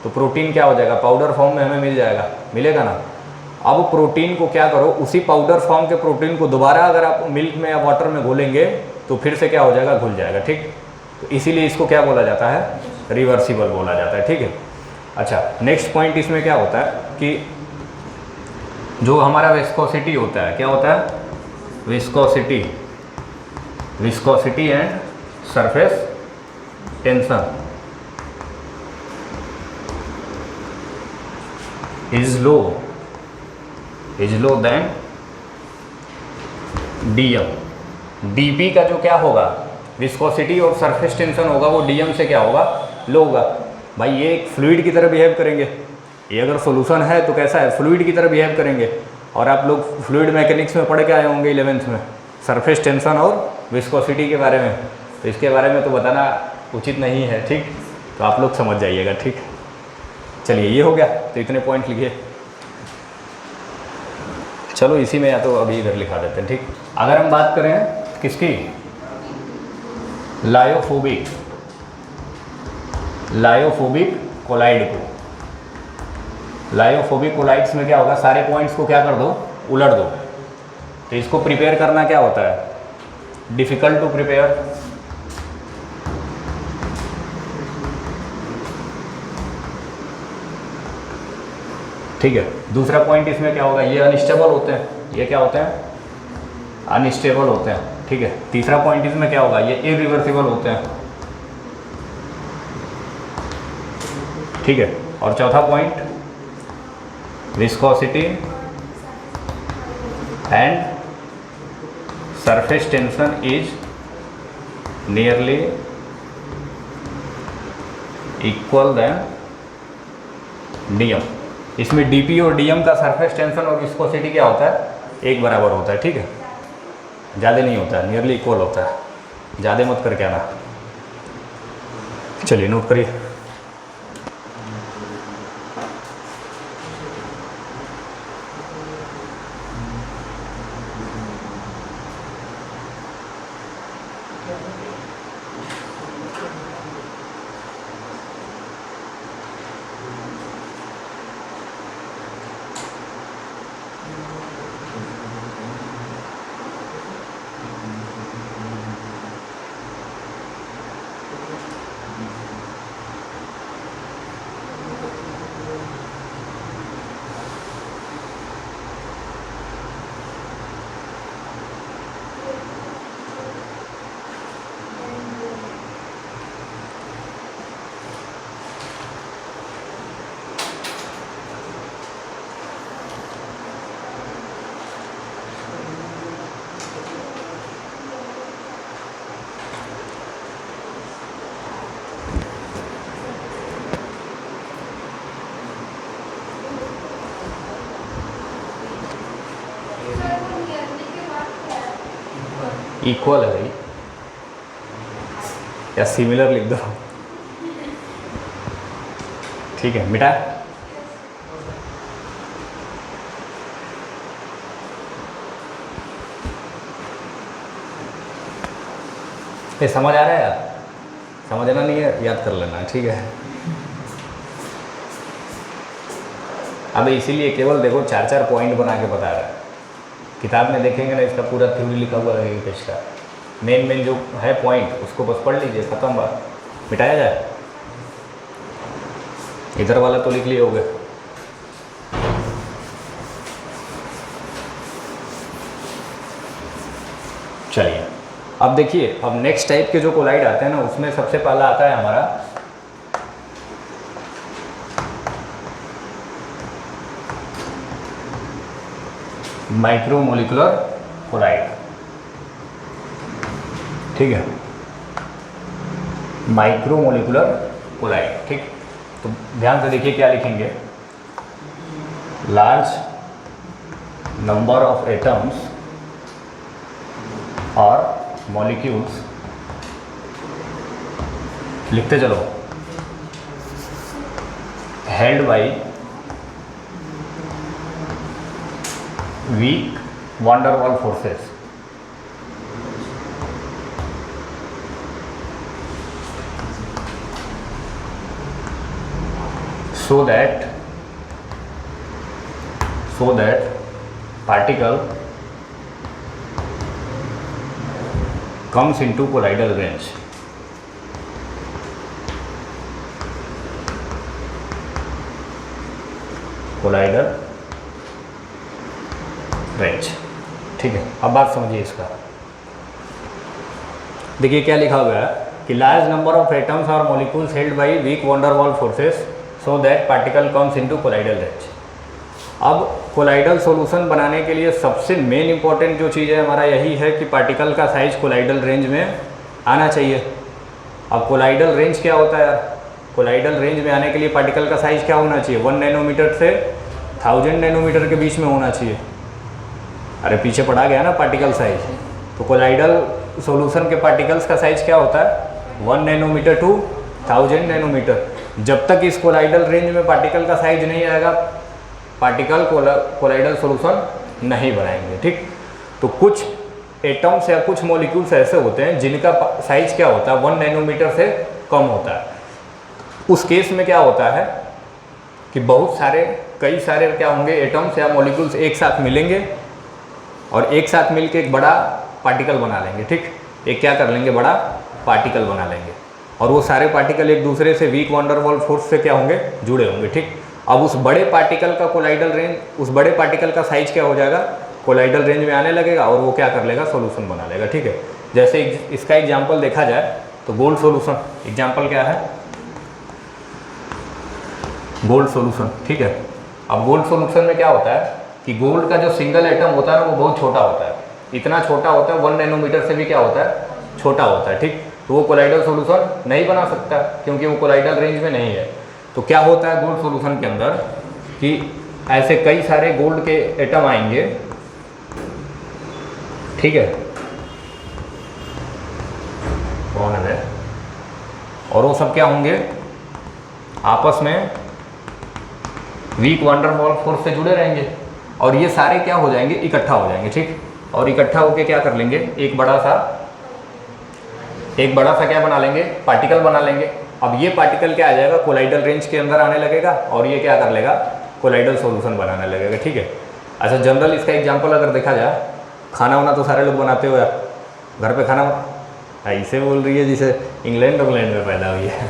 तो प्रोटीन क्या हो जाएगा? पाउडर फॉर्म में हमें मिल जाएगा, मिलेगा ना। अब प्रोटीन को क्या करो, उसी पाउडर फॉर्म के प्रोटीन को दोबारा अगर आप मिल्क में या वाटर में घोलेंगे तो फिर से क्या हो जाएगा? घुल जाएगा, ठीक। तो इसीलिए इसको क्या बोला जाता है? रिवर्सिबल बोला जाता है, ठीक है। अच्छा, नेक्स्ट पॉइंट इसमें क्या होता है कि जो हमारा विस्कोसिटी होता है, क्या होता है? Viscosity and surface tension is low than DM. DP का जो क्या होगा, विस्कोसिटी और सरफेस टेंशन होगा, वो डीएम से क्या होगा? लो होगा। भाई ये एक फ्लूइड की तरह बिहेव करेंगे, ये अगर सॉल्यूशन है तो कैसा है? फ्लूइड की तरह बिहेव करेंगे। और आप लोग फ्लूइड मैकेनिक्स में पढ़ के आए होंगे 11th में, सरफेस टेंशन और विस्कोसिटी के बारे में। तो इसके बारे में तो बताना उचित नहीं है, ठीक। तो आप लोग समझ जाइएगा, ठीक। चलिए ये हो गया, तो इतने पॉइंट लिखिए। चलो इसी में या तो अभी इधर लिखा देते हैं, ठीक। अगर हम बात करें किसकी, लायोफोबिक कोलाइड को, लायोफोबिक कोलाइड्स में क्या होगा? सारे पॉइंट्स को क्या कर दो? उलट दो। तो इसको प्रिपेयर करना क्या होता है? डिफिकल्ट टू प्रिपेयर, ठीक है। दूसरा पॉइंट इसमें क्या होगा? ये अनस्टेबल होते हैं। ये क्या होते हैं? अनस्टेबल होते हैं, ठीक है। तीसरा पॉइंट इसमें क्या होगा? ये इरिवर्सिबल होते हैं, ठीक है। और चौथा point viscosity and surface tension is nearly equal than DM. इसमें डीपी और डीएम का सरफेस टेंशन और विस्कोसिटी क्या होता है? एक बराबर होता है, ठीक है। ज़्यादा नहीं होता है, नियरली इक्वल होता है। ज़्यादा मत करके आना। चलिए नोट करिए। इक्वल है भाई, या सिमिलर लिख दो, ठीक है, मिटा। ये समझ आ रहा है यार? समझना नहीं है, याद कर लेना, ठीक है। अब इसीलिए केवल देखो 4-4 पॉइंट बना के बता रहा है। किताब में देखेंगे ना, इसका पूरा थ्योरी लिखा हुआ है पेज का, मेन जो है पॉइंट उसको बस पढ़ लीजिए, खत्म बात। मिटाया जाए, इधर वाला तो लिख लिए होगे। चलिए अब देखिए, अब नेक्स्ट टाइप के जो कोलाइड आते हैं ना, उसमें सबसे पहला आता है हमारा माइक्रोमोलिकुलर कोलाइड, ठीक है, माइक्रोमोलिकुलर कोलाइड, ठीक। तो ध्यान से देखिए क्या लिखेंगे, लार्ज नंबर ऑफ एटम्स और मॉलिक्यूल्स, लिखते चलो, held by weak van der Waals forces, so that particle comes into colloidal range, colloidal range, ठीक है। अब बात समझिए इसका, देखिए क्या लिखा हुआ है कि लार्ज नंबर ऑफ एटम्स और molecules held by weak van der Waals forces so that particle comes into colloidal range. अब कोलाइडल सॉल्यूशन बनाने के लिए सबसे मेन इंपॉर्टेंट जो चीज़ है हमारा यही है कि पार्टिकल का साइज कोलाइडल रेंज में आना चाहिए। अब कोलाइडल रेंज क्या होता है यार? कोलाइडल रेंज में आने के लिए पार्टिकल का साइज क्या होना चाहिए? 1 नैनोमीटर से 1000 नैनोमीटर के बीच में होना चाहिए। अरे पीछे पढ़ा गया ना पार्टिकल साइज। तो कोलाइडल सॉल्यूशन के पार्टिकल्स का साइज क्या होता है? 1 नैनोमीटर टू 1000 नैनोमीटर। जब तक इस कोलाइडल रेंज में पार्टिकल का साइज नहीं आएगा, पार्टिकल कोलाइडल सॉल्यूशन नहीं बनाएंगे। ठीक, तो कुछ एटम्स या कुछ मॉलिक्यूल्स ऐसे होते हैं जिनका साइज क्या होता है? 1 नैनोमीटर से कम होता है। उस केस में क्या होता है कि बहुत सारे कई सारे क्या होंगे, एटम्स या मॉलिक्यूल्स एक साथ मिलेंगे और एक साथ मिलके एक बड़ा पार्टिकल बना लेंगे। ठीक, एक क्या कर लेंगे, बड़ा पार्टिकल बना लेंगे और वो सारे पार्टिकल एक दूसरे से weak van der Waals force से क्या होंगे, जुड़े होंगे। ठीक, अब उस बड़े पार्टिकल का कोलाइडल रेंज, उस बड़े पार्टिकल का साइज क्या हो जाएगा, कोलाइडल रेंज में आने लगेगा और वो क्या कर लेगा, सॉल्यूशन बना लेगा। ठीक है, जैसे इसका एग्जांपल देखा जाए तो गोल्ड सॉल्यूशन एग्जांपल क्या है, गोल्ड सॉल्यूशन। ठीक है, अब गोल्ड सॉल्यूशन में क्या होता है कि गोल्ड का जो सिंगल एटम होता है वो बहुत छोटा होता है, इतना छोटा होता है 1 नैनोमीटर से भी क्या होता है, छोटा होता है। ठीक, तो वो कोलाइडल सॉल्यूशन नहीं बना सकता क्योंकि वो कोलाइडल रेंज में नहीं है। तो क्या होता है गोल्ड सॉल्यूशन के अंदर कि ऐसे कई सारे गोल्ड के एटम आएंगे। ठीक है, कौन है, और वो सब क्या होंगे, आपस में weak van der Waals force से जुड़े रहेंगे और ये सारे क्या हो जाएंगे, इकट्ठा हो जाएंगे। ठीक, और इकट्ठा होके क्या कर लेंगे, एक बड़ा सा क्या बना लेंगे, पार्टिकल बना लेंगे। अब ये पार्टिकल क्या आ जाएगा, कोलाइडल रेंज के अंदर आने लगेगा और ये क्या कर लेगा, कोलाइडल सॉल्यूशन बनाने लगेगा। ठीक है, अच्छा जनरल इसका एग्जांपल अगर देखा जाए, खाना वाना तो सारे लोग बनाते हो यार, घर पे खाना ऐसे बोल रही है जिसे इंग्लैंड में पैदा हुई है,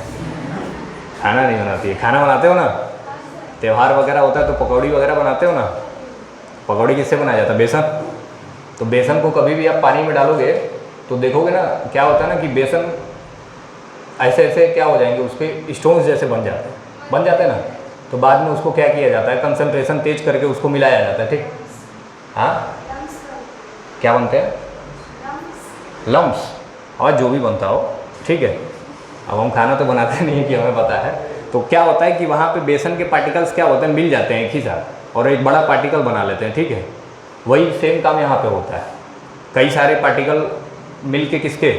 खाना नहीं बनाती है। खाना बनाते हो ना, त्यौहार वगैरह होता है तो पकौड़ी वगैरह बनाते हो ना। पकौड़ी किससे बनाया जाता है, बेसन। तो बेसन को कभी भी आप पानी में डालोगे तो देखोगे ना क्या होता है ना कि बेसन ऐसे ऐसे क्या हो जाएंगे, उसके स्टोन्स जैसे बन जाते हैं ना। तो बाद में उसको क्या किया जाता है, कंसंट्रेशन तेज करके उसको मिलाया जाता है। ठीक, हाँ क्या बनते हैं, लम्स, और जो भी बनता हो। ठीक है, अब हम खाना तो बनाते नहीं कि हमें पता है। तो क्या होता है कि वहाँ पे बेसन के पार्टिकल्स क्या होते हैं, मिल जाते हैं एक ही साथ और एक बड़ा पार्टिकल बना लेते हैं। ठीक है, वही सेम काम यहाँ पे होता है। कई सारे पार्टिकल मिल के किसके,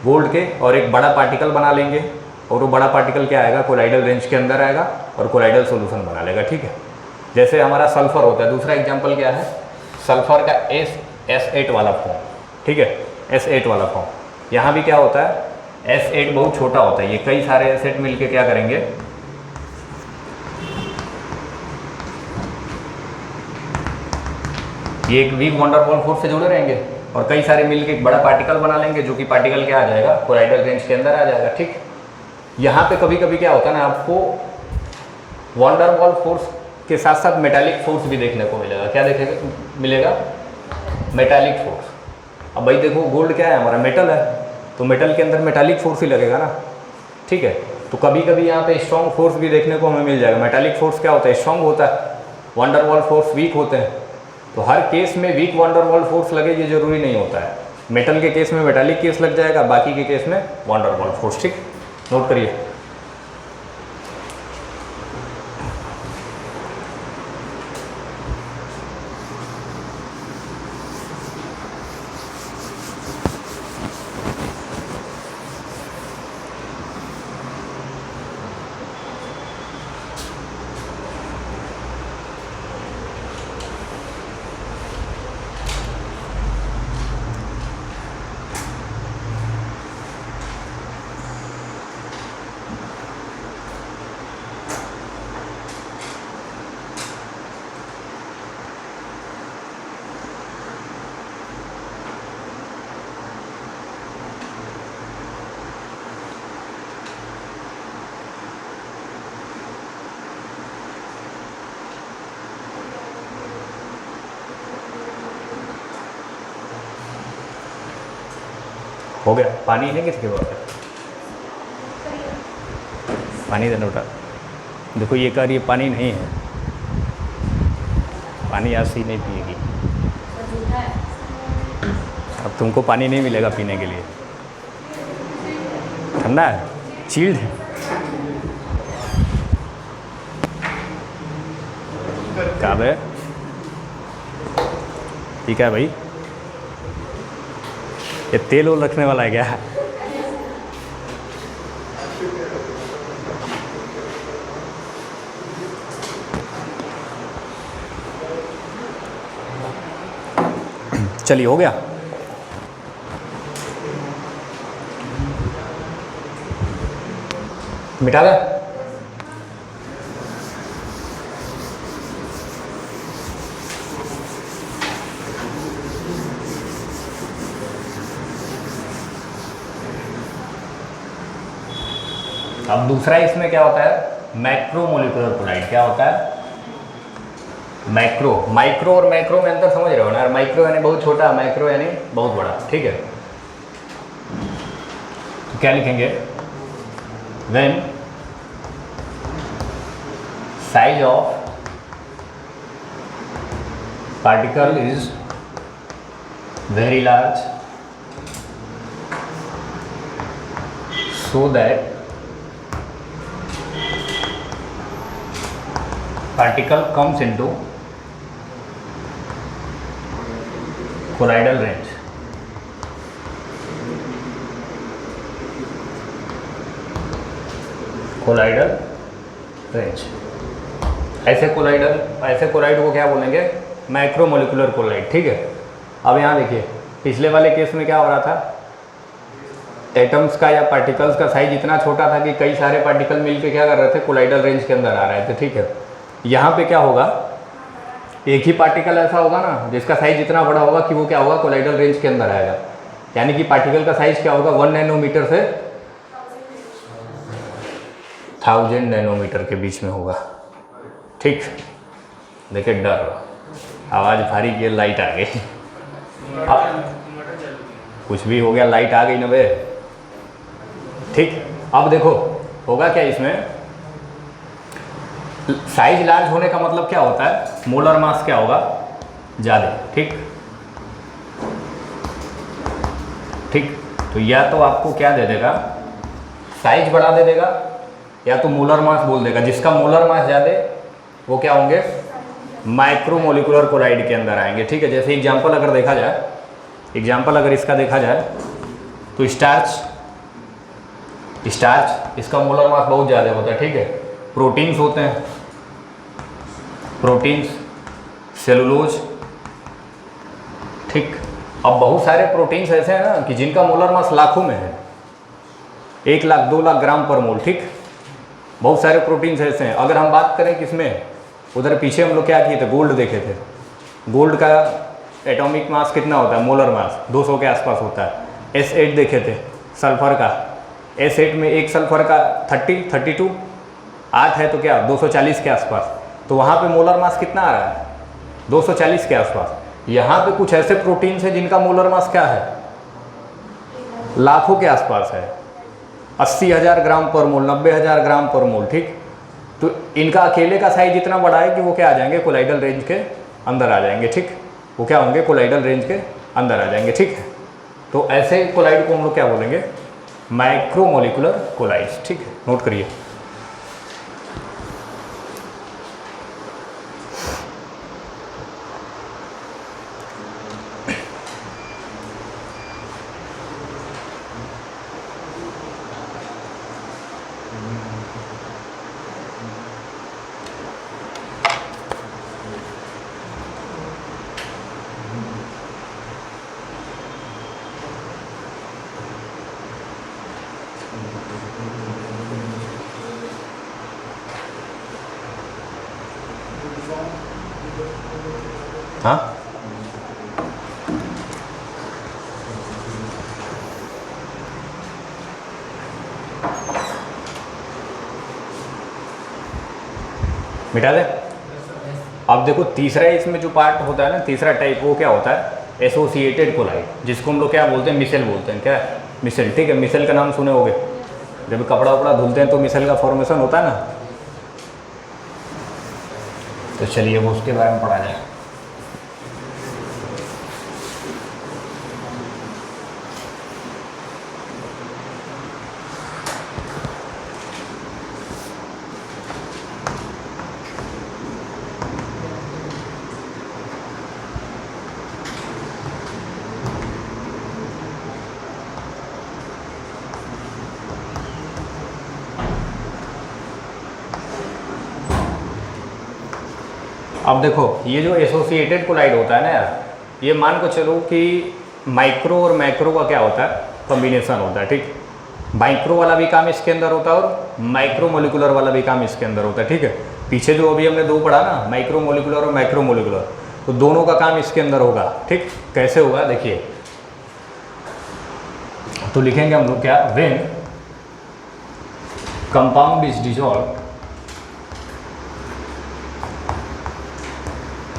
गोल्ड के, और एक बड़ा पार्टिकल बना लेंगे, और वो बड़ा पार्टिकल क्या आएगा, कोलाइडल रेंज के अंदर आएगा और कोलाइडल सॉल्यूशन बना लेगा। ठीक है, जैसे हमारा सल्फर होता है, दूसरा एग्जांपल क्या है, सल्फर का S8 वाला फॉर्म। ठीक है, S8 वाला फॉर्म। यहाँ भी क्या होता है, S8 बहुत छोटा होता है, ये कई सारे S8 मिलके क्या करेंगे, ये एक वीक वंडरवॉल फोर्स से जुड़े रहेंगे और कई सारे मिलके एक बड़ा पार्टिकल बना लेंगे, जो कि पार्टिकल क्या आ जाएगा, कोलाइडल रेंज के अंदर आ जाएगा। ठीक, यहाँ पे कभी कभी क्या होता है ना, आपको वंडरवॉल फोर्स के साथ साथ मेटालिक फोर्स भी देखने को मिलेगा। क्या देखेगा, मिलेगा, मेटालिक फोर्स। अब भाई देखो, गोल्ड क्या है हमारा, मेटल है, तो मेटल के अंदर मेटालिक फोर्स ही लगेगा ना। ठीक है, तो कभी कभी यहाँ पे स्ट्रॉन्ग फोर्स भी देखने को हमें मिल जाएगा। मेटालिक फोर्स क्या होता है, स्ट्रॉन्ग होता है, वंडरवॉल फोर्स वीक होते हैं। तो हर केस में वीक वंडरवॉल फोर्स लगे ये जरूरी नहीं होता है। मेटल के केस में मेटालिक केस लग जाएगा, बाकी के केस में वंडरवॉल फोर्स। ठीक, नोट करिए। हो गया, पानी है किसके पास, पानी देना उठा। देखो ये कह रही है पानी नहीं है, पानी आज से नहीं पिएगी, अब तुमको पानी नहीं मिलेगा पीने के लिए। ठंडा है, चिल्ड है। कब है, ठीक है भाई, ये तेल वोल रखने वाला है क्या? चलिए, हो गया। मिटा दे। अब दूसरा इसमें क्या होता है, मैक्रोमोलिकुलर कोलाइड। क्या होता है, मैक्रो। माइक्रो और मैक्रो में अंतर समझ रहे हो ना, माइक्रो यानी बहुत छोटा, मैक्रो यानी बहुत बड़ा। ठीक है, तो क्या लिखेंगे, when size of particle is very large so that particle comes into colloidal range. Colloidal range. ऐसे कोलाइड को क्या बोलेंगे, मैक्रोमोलिकुलर कोलाइड। ठीक है, अब यहाँ देखिए, पिछले वाले केस में क्या हो रहा था, एटम्स का या पार्टिकल्स का साइज इतना छोटा था कि कई सारे पार्टिकल मिलके क्या कर रहे थे, कोलाइडल रेंज के अंदर आ रहे थे। ठीक है, यहाँ पे क्या होगा, एक ही पार्टिकल ऐसा होगा ना जिसका साइज इतना बड़ा होगा कि वो क्या होगा, कोलाइडल रेंज के अंदर आएगा। यानी कि पार्टिकल का साइज क्या होगा, 1 नैनोमीटर से 1000 नैनोमीटर के बीच में होगा। ठीक, देखिए डर, आवाज़ भारी की, लाइट आ गई। कुछ भी हो गया, लाइट आ गई ना बे। ठीक, अब देखो होगा क्या, इसमें साइज लार्ज होने का मतलब क्या होता है, मोलर मास क्या होगा, ज़्यादा। ठीक, तो या तो आपको क्या दे देगा, साइज बढ़ा दे देगा, या तो मोलर मास बोल देगा। जिसका मोलर मास ज़्यादा वो क्या होंगे, माइक्रोमोलिकुलर कोलाइड के अंदर आएंगे। ठीक है, जैसे एग्जांपल अगर देखा जाए, एग्जांपल अगर इसका देखा जाए तो स्टार्च इसका मोलर मास बहुत ज़्यादा होता है, ठीक है। प्रोटीन्स होते हैं, प्रोटीन्स, सेलुलोज, ठीक। अब बहुत सारे प्रोटीन्स ऐसे हैं ना कि जिनका मोलर मास लाखों में है, 1 लाख 2 लाख ग्राम पर मोल, ठीक। बहुत सारे प्रोटीन्स ऐसे हैं। अगर हम बात करें किसमें, उधर पीछे हम लोग क्या किए थे, गोल्ड देखे थे। गोल्ड का एटॉमिक मास कितना होता है, मोलर मास 200 के आसपास होता है। S8 देखे थे, सल्फर का। S8 में एक सल्फर का 32 8 है तो क्या 240 के आसपास। तो वहाँ पे मोलर मास कितना आ रहा है, 240 के आसपास। यहाँ पे कुछ ऐसे प्रोटीन्स हैं जिनका मोलर मास क्या है, लाखों के आसपास है, 80,000 ग्राम पर मोल, 90,000 ग्राम पर मोल, ठीक। तो इनका अकेले का साइज इतना बड़ा है कि वो क्या आ जाएंगे, कोलाइडल रेंज के अंदर आ जाएंगे, ठीक। वो क्या होंगे, कोलाइडल रेंज के अंदर आ जाएंगे, ठीक है। तो ऐसे कोलाइड को हम लोग क्या बोलेंगे, माइक्रोमोलिकुलर कोलाइड्स, ठीक है। नोट करिए। हाँ, मिटा दे। अब देखो तीसरा इसमें जो पार्ट होता है ना, तीसरा टाइप, वो क्या होता है, एसोसिएटेड कोलाइड, जिसको हम लोग क्या बोलते हैं, मिसेल बोलते हैं। क्या है, मिसेल, ठीक है। मिसेल का नाम सुने होगे, जब कपड़ा वपड़ा धुलते हैं तो मिसेल का फॉर्मेशन होता है ना। तो चलिए वो उसके बारे में पढ़ा जाए। अब देखो ये जो एसोसिएटेड कोलाइड होता है ना यार, ये मान को चलो कि माइक्रो और मैक्रो का क्या होता है, कॉम्बिनेशन होता है, ठीक। माइक्रो वाला भी काम इसके अंदर होता है और माइक्रो मोलिकुलर वाला भी काम इसके अंदर होता है, ठीक है। पीछे जो अभी हमने दो पढ़ा ना, माइक्रो मोलिकुलर और मैक्रो मोलिकुलर, तो दोनों का काम इसके अंदर होगा, ठीक। कैसे होगा देखिए, तो लिखेंगे हम लोग क्या, when compound is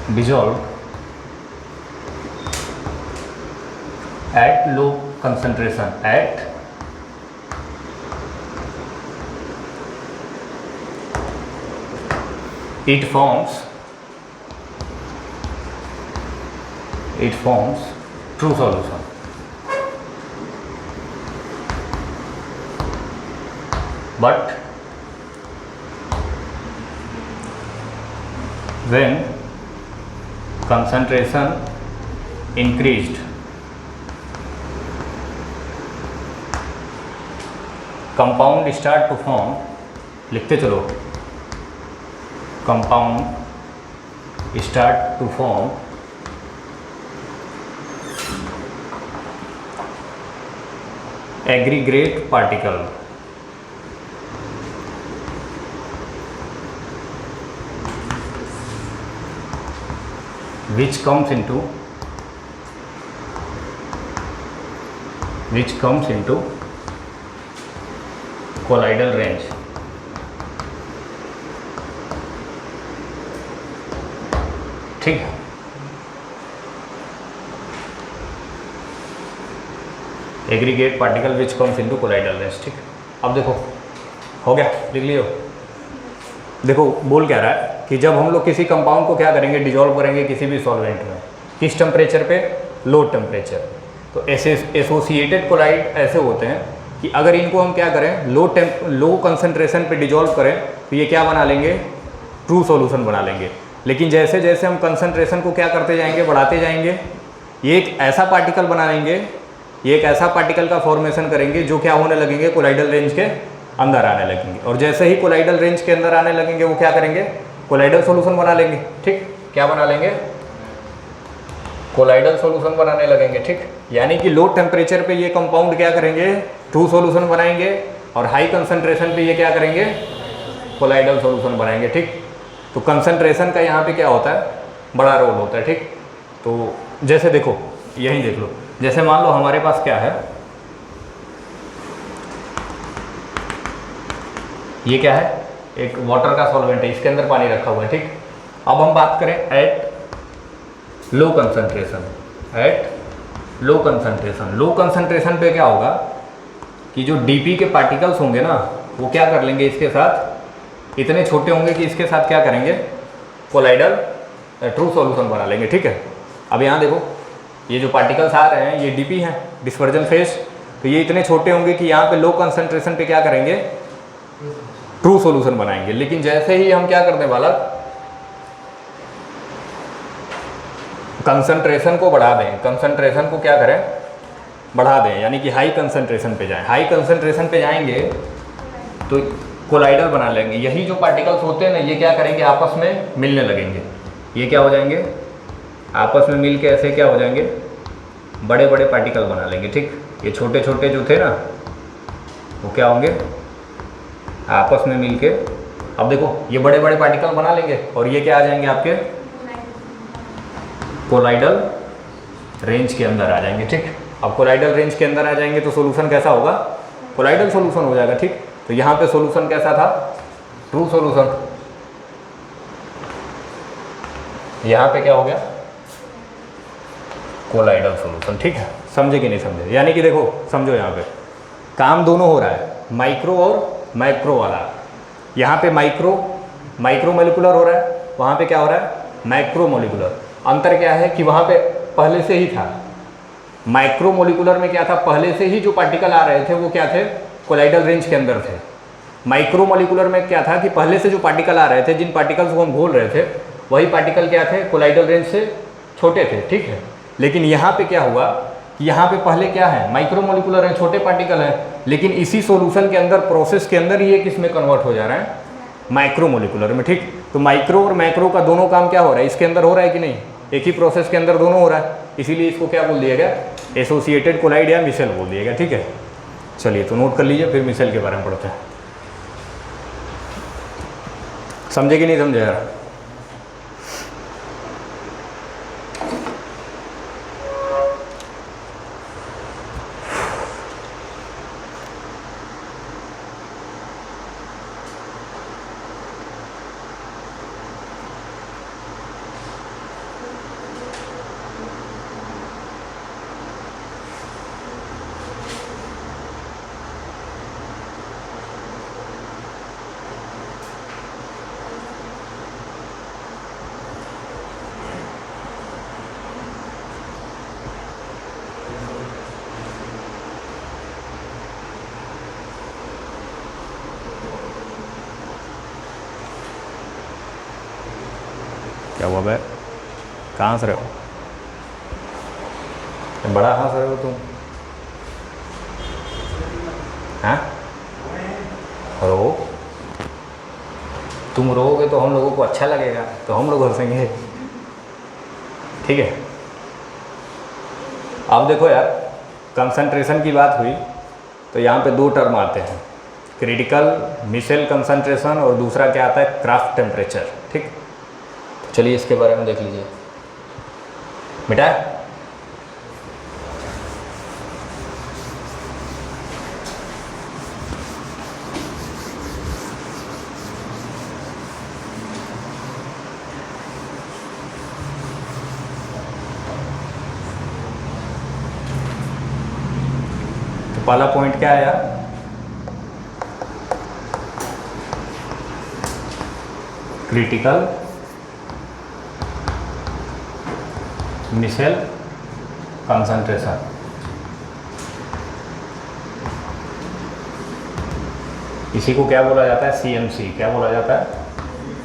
dissolved at low concentration, it forms true solution. But when concentration increased, compound start to form, लिखते चलो, compound start to form aggregate particle, which comes into colloidal range, ठीक है। Aggregate particle which comes into colloidal range, ठीक है। अब देखो हो गया, लिख लियो। देखो बोल क्या रहा है कि जब हम लोग किसी कंपाउंड को क्या करेंगे, डिजोल्व करेंगे किसी भी सॉल्वेंट में, किस टेम्परेचर पे, लो टेम्परेचर। तो ऐसे एसोसिएटेड कोलाइड ऐसे होते हैं कि अगर इनको हम क्या करें, लो कंसंट्रेशन पे डिजोल्व करें तो ये क्या बना लेंगे, ट्रू सॉल्यूशन बना लेंगे। लेकिन जैसे जैसे हम कंसंट्रेशन को क्या करते जाएंगे, बढ़ाते जाएंगे, ये एक ऐसा पार्टिकल बना लेंगे ये एक ऐसा पार्टिकल का फॉर्मेशन करेंगे जो क्या होने लगेंगे, कोलाइडल रेंज के अंदर आने लगेंगे। और जैसे ही कोलाइडल रेंज के अंदर आने लगेंगे वो क्या करेंगे, कोलाइडल सॉल्यूशन बना लेंगे। ठीक, क्या बना लेंगे, कोलाइडल सॉल्यूशन बनाने लगेंगे। ठीक, यानी कि लो टेम्परेचर पे ये कंपाउंड क्या करेंगे, ट्रू सॉल्यूशन बनाएंगे, और हाई कंसंट्रेशन पे ये क्या करेंगे, कोलाइडल सॉल्यूशन बनाएंगे। ठीक, तो कंसंट्रेशन का यहाँ पे क्या होता है, बड़ा रोल होता है। ठीक, तो जैसे देखो यहीं देख लो, जैसे मान लो हमारे पास क्या है, ये क्या है, एक वाटर का सॉल्वेंट है, इसके अंदर पानी रखा हुआ है। ठीक, अब हम बात करें at low concentration, at low concentration. Low concentration पे क्या होगा कि जो डीपी के पार्टिकल्स होंगे ना, वो क्या कर लेंगे, इसके साथ इतने छोटे होंगे कि इसके साथ क्या करेंगे, कोलाइडल ट्रू सॉल्यूशन बना लेंगे। ठीक है, अब यहाँ देखो ये जो पार्टिकल्स आ रहे हैं ये डीपी हैं, डिस्पर्जन फेज, तो ये इतने छोटे होंगे कि यहाँ पे लो कंसंट्रेशन पे क्या करेंगे, ट्रू सॉल्यूशन बनाएंगे। लेकिन जैसे ही हम क्या करने वाला, कंसंट्रेशन को बढ़ा दें, कंसंट्रेशन को क्या करें, बढ़ा दें, यानी कि हाई कंसंट्रेशन पे जाएं। हाई कंसंट्रेशन पे जाएंगे तो कोलाइडल बना लेंगे। यही जो पार्टिकल्स होते हैं ना, ये क्या करेंगे, आपस में मिलने लगेंगे। ये क्या हो जाएंगे, आपस में मिल के ऐसे क्या हो जाएंगे, बड़े बड़े पार्टिकल बना लेंगे। ठीक, ये छोटे छोटे जो थे ना, वो क्या होंगे, आपस में मिल के, अब देखो ये बड़े बड़े पार्टिकल बना लेंगे और ये क्या आ जाएंगे, आपके कोलाइडल रेंज के अंदर आ जाएंगे। ठीक, अब कोलाइडल रेंज के अंदर आ जाएंगे तो सोल्यूशन कैसा होगा, कोलाइडल सोल्यूशन हो जाएगा। ठीक, तो यहाँ पे सोल्यूशन कैसा था, ट्रू सोल्यूशन। यहाँ पे क्या हो गया, कोलाइडल सोल्यूशन। ठीक है, समझे कि नहीं समझे, यानी कि देखो समझो यहाँ पे काम दोनों हो रहा है, माइक्रो और मैक्रो वाला। यहाँ पे माइक्रो मोलिकुलर हो रहा है, वहाँ पे क्या हो रहा है, मैक्रो मोलिकुलर। अंतर क्या है कि वहाँ पे पहले से ही था, माइक्रो मोलिकुलर में क्या था, पहले से ही जो पार्टिकल आ रहे थे वो क्या थे, कोलाइडल रेंज के अंदर थे। माइक्रो मोलिकुलर में क्या था कि पहले से जो पार्टिकल आ रहे थे, जिन पार्टिकल्स को हम घोल रहे थे, वही पार्टिकल क्या थे, कोलाइडल रेंज से छोटे थे। ठीक है, लेकिन यहाँ पे क्या हुआ कि यहाँ पे पहले क्या है, माइक्रो मोलिकुलर है, छोटे पार्टिकल है, लेकिन इसी सॉल्यूशन के अंदर, प्रोसेस के अंदर ये किस में कन्वर्ट हो जा रहा है, माइक्रो मोलिकुलर में। ठीक, तो माइक्रो और मैक्रो का दोनों काम क्या हो रहा है, इसके अंदर हो रहा है कि नहीं, एक ही प्रोसेस के अंदर दोनों हो रहा है, इसीलिए इसको क्या बोल दिया गया, एसोसिएटेड कोलाइड या मिसेल बोल दिया गया। ठीक है, चलिए तो नोट कर लीजिए, फिर मिसेल के बारे में पढ़ते हैं। समझे कि नहीं समझे यार, क्या हुआ बे, कहाँ हंस रहे हो, बड़ा हंस रहे हो तुम, हाँ रो, तुम रोओगे तो हम लोगों को अच्छा लगेगा, तो हम लोग हंसेंगे। ठीक है, अब देखो यार, कंसंट्रेशन की बात हुई तो यहाँ पे दो टर्म आते हैं, क्रिटिकल मिसेल कंसंट्रेशन और दूसरा क्या आता है, क्राफ्ट टेम्परेचर। ठीक, चलिए इसके बारे में देख लीजिए बेटा। तो पहला पॉइंट क्या आया, क्रिटिकल मिसेल कंसंट्रेशन। इसी को क्या बोला जाता है, CMC। क्या बोला जाता है,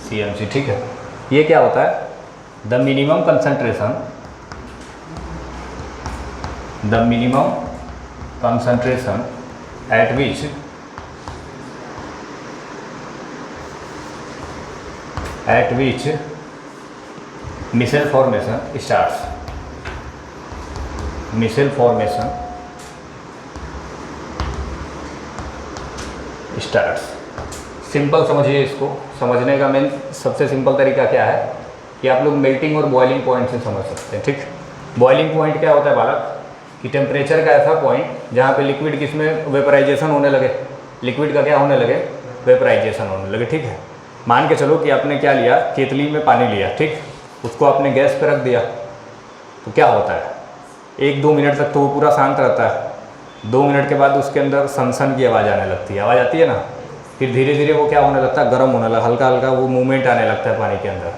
CMC। ठीक है, ये क्या होता है, the minimum concentration, the minimum concentration at which micelle formation starts. Micelle formation starts. Simple समझिए इसको, समझने का मेन सबसे सिंपल तरीका क्या है कि आप लोग मेल्टिंग और बॉइलिंग पॉइंट से समझ सकते हैं। ठीक, बॉइलिंग पॉइंट क्या होता है बालक कि टेम्परेचर का ऐसा पॉइंट जहाँ पे लिक्विड किसमें वेपराइजेशन होने लगे, लिक्विड का क्या होने लगे, वेपराइजेशन होने लगे। ठीक है, मान के चलो कि आपने क्या लिया, केतली में पानी लिया, ठीक, उसको आपने गैस पर रख दिया तो क्या होता है, 1-2 मिनट तक तो वो पूरा शांत रहता है। 2 मिनट के बाद उसके अंदर सनसन की आवाज़ आने लगती है, आवाज़ आती है ना, फिर धीरे धीरे वो क्या होने लगता है, गर्म होने लगा, हल्का हल्का वो मूवमेंट आने लगता है पानी के अंदर।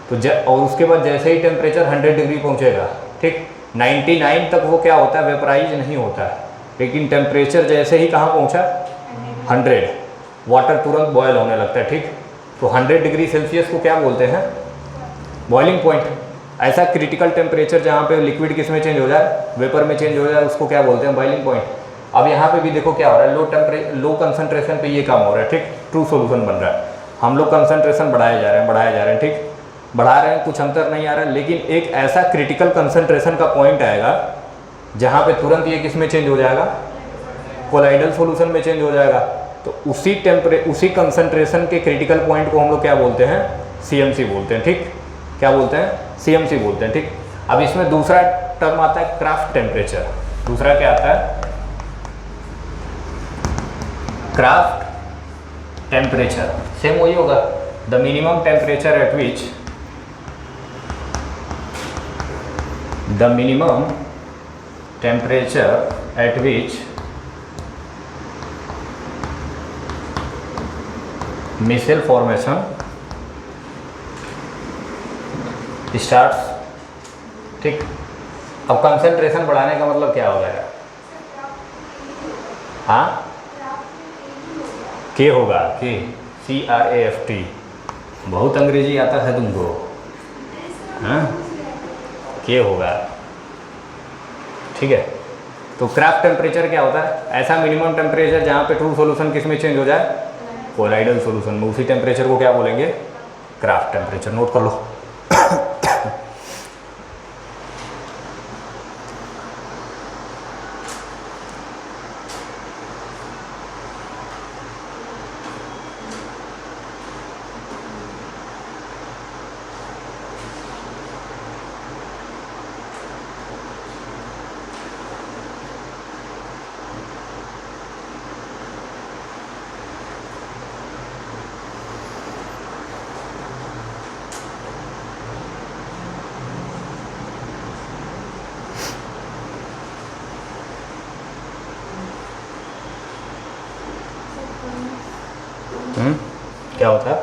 तो और उसके बाद जैसे ही टेम्परेचर 100 डिग्री पहुँचेगा, ठीक, 99 तक वो क्या होता है, वेपराइज नहीं होता है। लेकिन टेम्परेचर जैसे ही कहाँ पहुँचा, 100, वाटर तुरंत बॉयल होने लगता है। ठीक, तो 100 डिग्री सेल्सियस को क्या बोलते हैं, बॉइलिंग पॉइंट। ऐसा क्रिटिकल टेम्परेचर जहाँ पे लिक्विड किस में चेंज हो जाए, वेपर में चेंज हो जाए, उसको क्या बोलते हैं, बॉइलिंग पॉइंट। अब यहाँ पे भी देखो क्या हो रहा है, लो कंसंट्रेशन पे ये काम हो रहा है। ठीक, ट्रू सॉल्यूशन बन रहा है, हम लोग कंसंट्रेशन बढ़ाए जा रहे हैं, ठीक, बढ़ा रहे हैं, कुछ अंतर नहीं आ रहा है। लेकिन एक ऐसा क्रिटिकल कंसंट्रेशन का पॉइंट आएगा जहाँ पे तुरंत ये किस में चेंज हो जाएगा, कोलाइडल सॉल्यूशन में चेंज हो जाएगा। तो उसी कंसंट्रेशन के क्रिटिकल पॉइंट को हम लोग क्या बोलते हैं, CMC बोलते हैं। ठीक, क्या बोलते हैं, CMC बोलते हैं। ठीक, अब इसमें दूसरा टर्म आता है क्राफ्ट टेम्परेचर। दूसरा क्या आता है, क्राफ्ट टेम्परेचर। सेम वही होगा, the minimum temperature at which micelle formation starts. ठीक, अब कंसंट्रेशन बढ़ाने का मतलब क्या हो जाएगा, हाँ, के होगा, के, CRAFT। बहुत अंग्रेजी आता है तुमको, हाँ, के होगा। ठीक है, तो क्राफ्ट टेम्परेचर क्या होता है, ऐसा मिनिमम टेम्परेचर जहाँ पे ट्रू सॉल्यूशन किस में चेंज हो जाए, कोलाइडल सॉल्यूशन में। उसी टेम्परेचर को क्या बोलेंगे, क्राफ्ट टेम्परेचर। नोट कर लो। क्या होता है,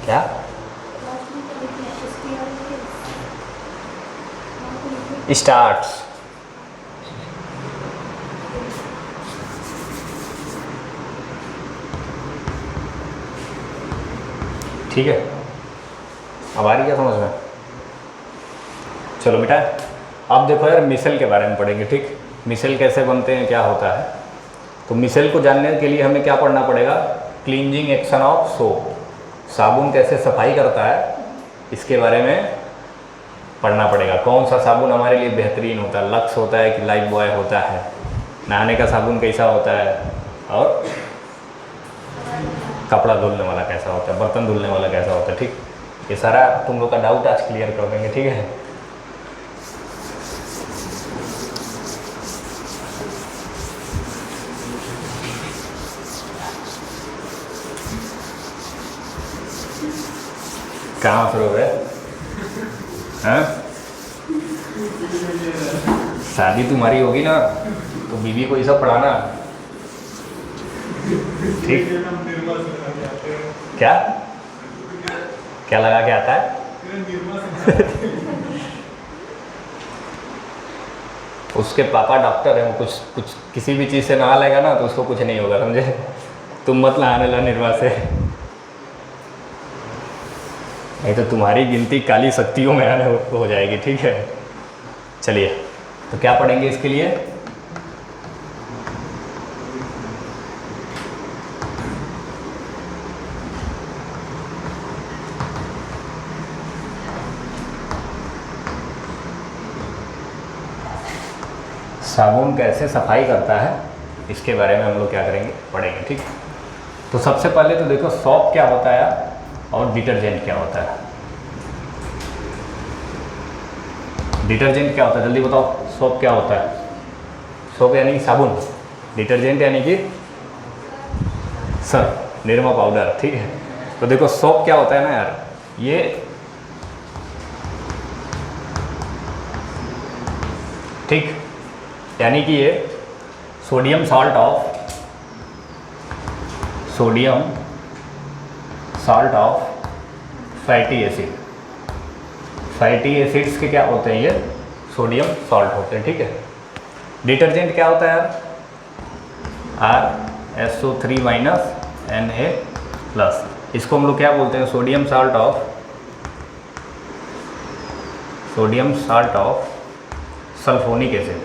क्या, स्टार्ट्स। ठीक है, अब आ रही है समझ में। चलो बेटा, अब देखो यार, मिसेल के बारे में पढ़ेंगे। ठीक, मिसेल कैसे बनते हैं, क्या होता है। तो मिसेल को जानने के लिए हमें क्या पढ़ना पड़ेगा, क्लींजिंग एक्शन ऑफ सोप। साबुन कैसे सफाई करता है, इसके बारे में पढ़ना पड़ेगा। कौन सा साबुन हमारे लिए बेहतरीन होता है, लक्स होता है कि लाइफ बॉय होता है, नहाने का साबुन कैसा होता है, और कपड़ा धुलने वाला कैसा होता है, बर्तन धुलने वाला कैसा होता है। ठीक, ये सारा तुम लोग का डाउट आज क्लियर कर देंगे। ठीक है, कहाँ शुरू है, हाँ, शादी तुम्हारी होगी ना तो बीवी को ये सब पढ़ाना। ठीक, क्या क्या लगा के आता है उसके पापा डॉक्टर हैं, वो कुछ किसी भी चीज़ से नहा लेगा ना तो उसको कुछ नहीं होगा, समझे। तुम मत नहाने ला निर्मा से, नहीं तो तुम्हारी गिनती काली शक्तियों में आने हो जाएगी। ठीक है, चलिए, तो क्या पढ़ेंगे इसके लिए, साबुन कैसे सफाई करता है इसके बारे में हम लोग क्या करेंगे, पढ़ेंगे। ठीक, तो सबसे पहले तो देखो सॉप क्या होता है और डिटर्जेंट क्या होता है। डिटर्जेंट क्या होता है जल्दी बताओ। सॉप क्या होता है? सॉप यानी कि साबुन, डिटर्जेंट यानी कि सर्फ, निरमा पाउडर। ठीक है, तो देखो सॉप क्या होता है ना यार, ये ठीक यानी कि ये sodium salt of fatty acid. Fatty acids के क्या होते हैं, ये सोडियम सॉल्ट होते हैं। ठीक है, डिटर्जेंट क्या होता है यार, RSO3 Na+। इसको हम लोग क्या बोलते हैं, sodium salt of sulphonic acid.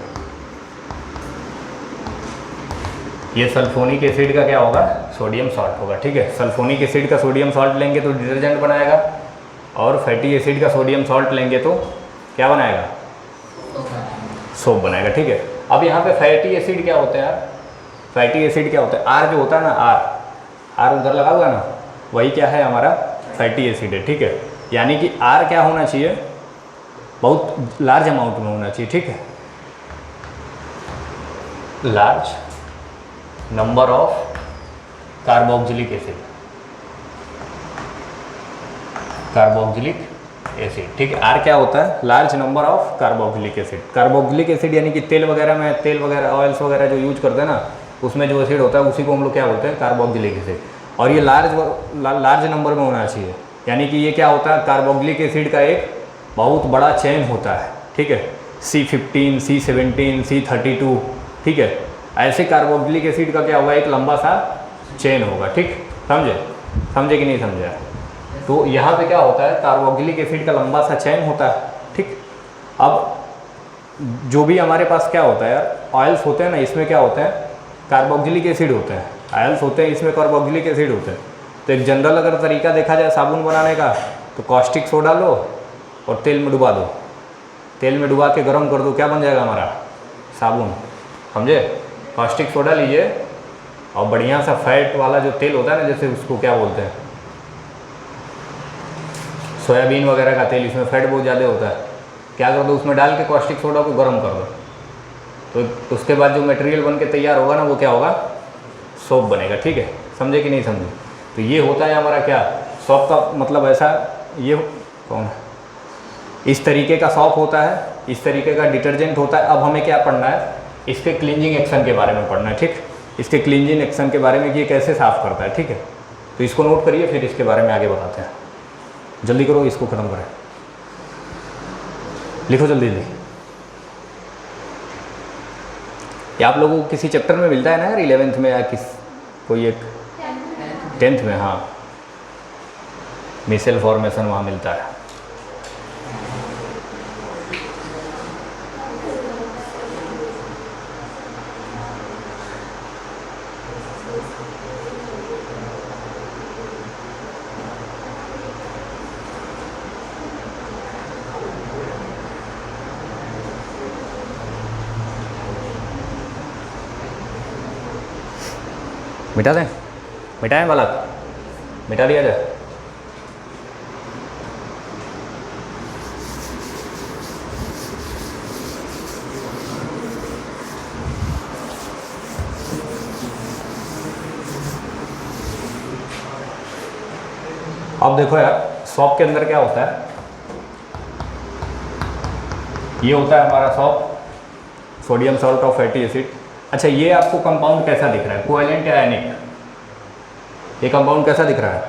ये सल्फोनिक एसिड का क्या होगा, सोडियम सॉल्ट होगा। ठीक है, सल्फोनिक एसिड का सोडियम सॉल्ट लेंगे तो डिटर्जेंट बनाएगा, और फैटी एसिड का सोडियम सॉल्ट लेंगे तो क्या बनाएगा, सोप बनाएगा। ठीक है, अब यहाँ पे फैटी एसिड क्या होते हैं यार, फैटी एसिड क्या होता है, R जो होता है ना, R उधर लगा हुआ है ना, वही क्या है हमारा फैटी एसिड है। ठीक है, यानी कि R क्या होना चाहिए, बहुत लार्ज अमाउंट में होना चाहिए। ठीक है, large number of carboxylic acid. ठीक है, R क्या होता है, large number of carboxylic acid. Carboxylic acid यानी कि तेल वगैरह ऑयल्स वगैरह जो यूज करते हैं ना, उसमें जो एसिड होता है उसी को हम लोग क्या बोलते हैं, कार्बोक्सिलिक एसिड। और ये लार्ज नंबर में होना चाहिए, यानी कि ये क्या होता है, कार्बोक्सिलिक एसिड का एक बहुत बड़ा चेन होता है। ठीक है, C15, C17, C32। ठीक है, ऐसे कार्बोक्सिलिक एसिड का क्या होगा, एक लंबा सा चेन होगा। ठीक, समझे कि नहीं समझे? तो यहाँ पे क्या होता है, कार्बोक्सिलिक एसिड का लंबा सा चेन होता है। ठीक, अब जो भी हमारे पास क्या होता है यार, ऑयल्स होते हैं ना, इसमें क्या होते हैं, कार्बोक्सिलिक एसिड होते हैं। ऑयल्स होते हैं, इसमें कार्बोक्सिलिक एसिड होते हैं। तो एक जनरल अगर तरीका देखा जाए साबुन बनाने का, तो कॉस्टिक सोडा लो और तेल में डुबा दो, तेल में डुबा के गर्म कर दो, क्या बन जाएगा हमारा, साबुन। समझे? कॉस्टिक सोडा लीजिए और बढ़िया सा फैट वाला जो तेल होता है ना, जैसे उसको क्या बोलते हैं, सोयाबीन वगैरह का तेल, इसमें फैट बहुत ज़्यादा होता है। क्या कर दो, उसमें डाल के कॉस्टिक सोडा को गर्म कर दो, तो उसके बाद जो मटेरियल बन के तैयार होगा ना, वो क्या होगा, सोप बनेगा। ठीक है, समझे कि नहीं समझे? तो ये होता है हमारा क्या, सॉप का मतलब ऐसा, ये कौन है, इस तरीके का सॉप होता है, इस तरीके का डिटर्जेंट होता है। अब हमें क्या पढ़ना है, इसके क्लींजिंग एक्शन के बारे में पढ़ना है। ठीक, इसके क्लींजिंग एक्शन के बारे में कि ये कैसे साफ़ करता है। ठीक है, तो इसको नोट करिए, फिर इसके बारे में आगे बताते हैं। जल्दी करो, इसको ख़त्म करें, लिखो जल्दी। ये आप लोगों को किसी चैप्टर में मिलता है ना यार, 11th में या कोई एक 10th में, हाँ, मिसेल फॉर्मेशन वहाँ मिलता है। मिटा दें, मिटाएं वाला, मिटा दिया जाए। अब देखो यार, सॉप के अंदर क्या होता है, ये होता है हमारा shop, sodium salt of fatty acid. अच्छा, ये आपको कंपाउंड कैसा दिख रहा है, कोवैलेंट या आयनिक? ये कंपाउंड कैसा दिख रहा है,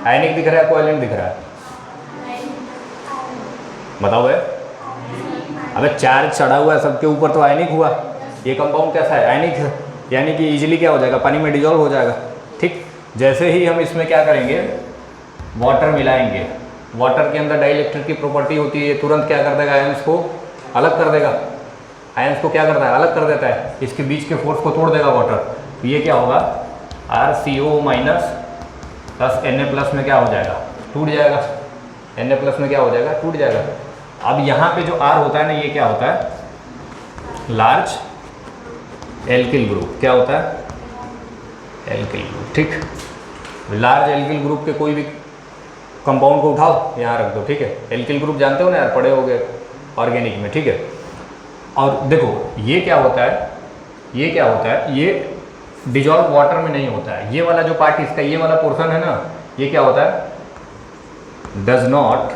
आयनिक दिख रहा है, कोवैलेंट दिख रहा है? बताओ भाई। अबे चार्ज चढ़ा हुआ है सबके ऊपर, तो आयनिक हुआ। ये कंपाउंड कैसा है, आयनिक है, यानी कि इजीली क्या हो जाएगा, पानी में डिजॉल्व हो जाएगा। ठीक, जैसे ही हम इसमें क्या करेंगे, वाटर मिलाएंगे, वाटर के अंदर डाइलेक्ट्रिक की प्रॉपर्टी होती है, ये तुरंत क्या कर देगा, आयंस को अलग कर देगा। आयंस को क्या करता है, अलग कर देता है, इसके बीच के फोर्स को तोड़ देगा वाटर। तो ये क्या होगा, RCO- प्लस Na+ में क्या हो जाएगा, टूट जाएगा। Na+ में क्या हो जाएगा, टूट जाएगा। अब यहाँ पे जो R होता है ना, ये क्या होता है, लार्ज एल्किल ग्रुप क्या होता है? एल्किल ग्रुप, ठीक। लार्ज एल्किल ग्रुप के कोई भी कंपाउंड को उठाओ यहाँ रख दो, ठीक है। एल्किल ग्रुप जानते हो ना यार, पढ़े होगे ऑर्गेनिक में, ठीक है। और देखो ये क्या होता है, ये क्या होता है, ये डिजॉल्व वाटर में नहीं होता है। ये वाला जो पार्ट इसका, ये वाला पोर्शन है ना, ये क्या होता है? Does not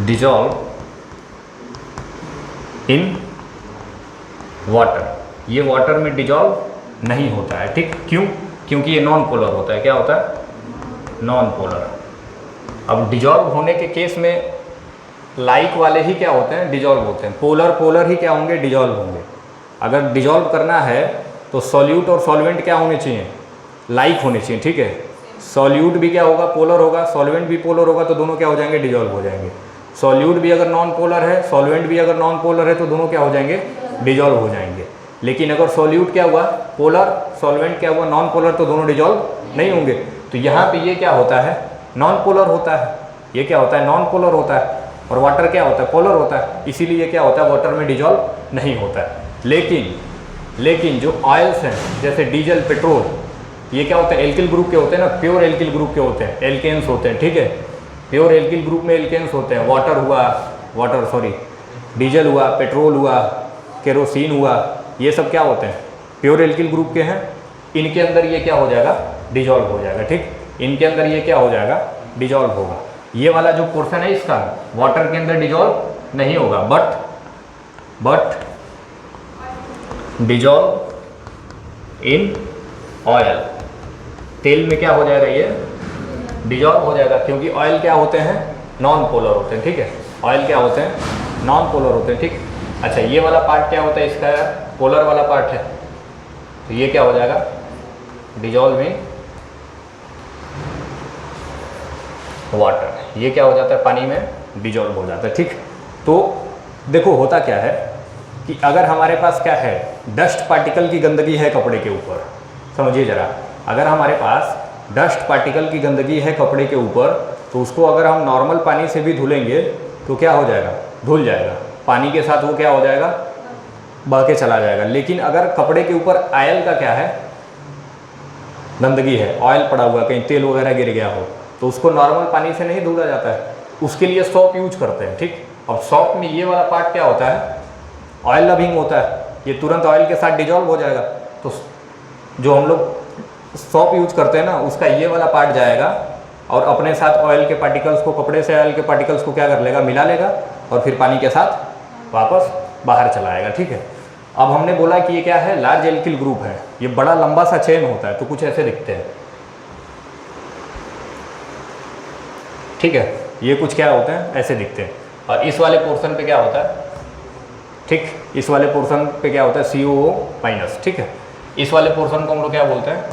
dissolve in water. ये वाटर में डिजॉल्व नहीं होता है, ठीक। क्यों? क्योंकि ये नॉन पोलर होता है। क्या होता है? Non polar. अब डिजॉल्व होने के केस में लाइक वाले ही क्या होते हैं? डिजॉल्व होते हैं। पोलर पोलर ही क्या होंगे? डिजॉल्व होंगे। अगर डिजॉल्व करना है तो सॉल्यूट और सॉल्वेंट क्या होने चाहिए? लाइक होने चाहिए, ठीक है। सॉल्यूट भी क्या होगा? पोलर होगा। सॉल्वेंट भी पोलर होगा, तो दोनों क्या हो जाएंगे? डिजॉल्व हो जाएंगे। सॉल्यूट भी अगर नॉन पोलर है, सॉल्वेंट भी अगर नॉन पोलर है, तो दोनों क्या हो जाएंगे? डिजॉल्व हो जाएंगे। लेकिन अगर सॉल्यूट क्या हुआ? पोलर, सॉल्वेंट क्या हुआ? नॉन पोलर, तो दोनों डिजॉल्व नहीं होंगे। तो यहाँ पे ये क्या होता है? नॉन पोलर होता है। ये क्या होता है? नॉन पोलर होता है। और वाटर क्या होता है? पोलर होता है। इसीलिए क्या होता है? वाटर में डिजॉल्व नहीं होता है। लेकिन जो ऑयल्स हैं जैसे डीजल, पेट्रोल, ये क्या होते हैं? एल्किल ग्रुप के होते हैं ना, प्योर एल्किल ग्रुप के होते हैं, एल्केन्स होते हैं, ठीक है। प्योर एल्किल ग्रुप में एल्केन्स होते हैं। डीजल हुआ, पेट्रोल हुआ, केरोसिन हुआ, ये सब क्या होते हैं? प्योर एल्किल ग्रुप के हैं। इनके अंदर ये क्या हो जाएगा? डिजॉल्व हो जाएगा, ठीक। इनके अंदर ये क्या हो जाएगा? डिजॉल्व होगा। ये वाला जो पोर्शन है इसका वाटर के अंदर डिजॉल्व नहीं होगा, बट डिजॉल्व इन ऑयल। तेल में क्या हो जाएगा? ये डिजॉल्व हो जाएगा, क्योंकि ऑयल क्या होते हैं? नॉन पोलर होते हैं, ठीक है। ऑयल क्या होते हैं? नॉन पोलर होते हैं, ठीक। अच्छा, ये वाला पार्ट क्या होता है इसका? पोलर वाला पार्ट है, तो ये क्या हो जाएगा? Dissolving water. ये क्या हो जाता है? पानी में डिजॉल्व हो जाता है, ठीक। तो देखो होता क्या है कि अगर हमारे पास क्या है, डस्ट पार्टिकल की गंदगी है कपड़े के ऊपर, समझिए ज़रा, अगर हमारे पास डस्ट पार्टिकल की गंदगी है कपड़े के ऊपर, तो उसको अगर हम नॉर्मल पानी से भी धुलेंगे तो क्या हो जाएगा? धुल जाएगा। पानी के साथ वो क्या हो जाएगा? बह के चला जाएगा। लेकिन अगर कपड़े के ऊपर ऑयल का क्या है? गंदगी है, ऑयल पड़ा हुआ, कहीं तेल वगैरह गिर गया हो, तो उसको नॉर्मल पानी से नहीं धुला जाता है, उसके लिए सॉप यूज करते हैं, ठीक। अब सॉप में ये वाला पार्ट क्या होता है? ऑयल लविंग होता है, ये तुरंत ऑयल के साथ डिजॉल्व हो जाएगा। तो जो हम लोग सॉप यूज करते हैं ना, उसका ये वाला पार्ट जाएगा और अपने साथ ऑयल के पार्टिकल्स को, कपड़े से ऑयल के पार्टिकल्स को क्या कर लेगा? मिला लेगा, और फिर पानी के साथ वापस बाहर चला आएगा, ठीक है। अब हमने बोला कि ये क्या है? लार्ज एल्किल ग्रुप है। ये बड़ा लंबा सा चेन होता है, तो कुछ ऐसे दिखते हैं, ठीक है। ये कुछ क्या होते हैं? ऐसे दिखते हैं। और इस वाले पोर्शन पे क्या होता है? ठीक, इस वाले पोर्शन पे क्या होता है? COO-, ठीक है। इस वाले पोर्शन को हम लोग क्या बोलते हैं?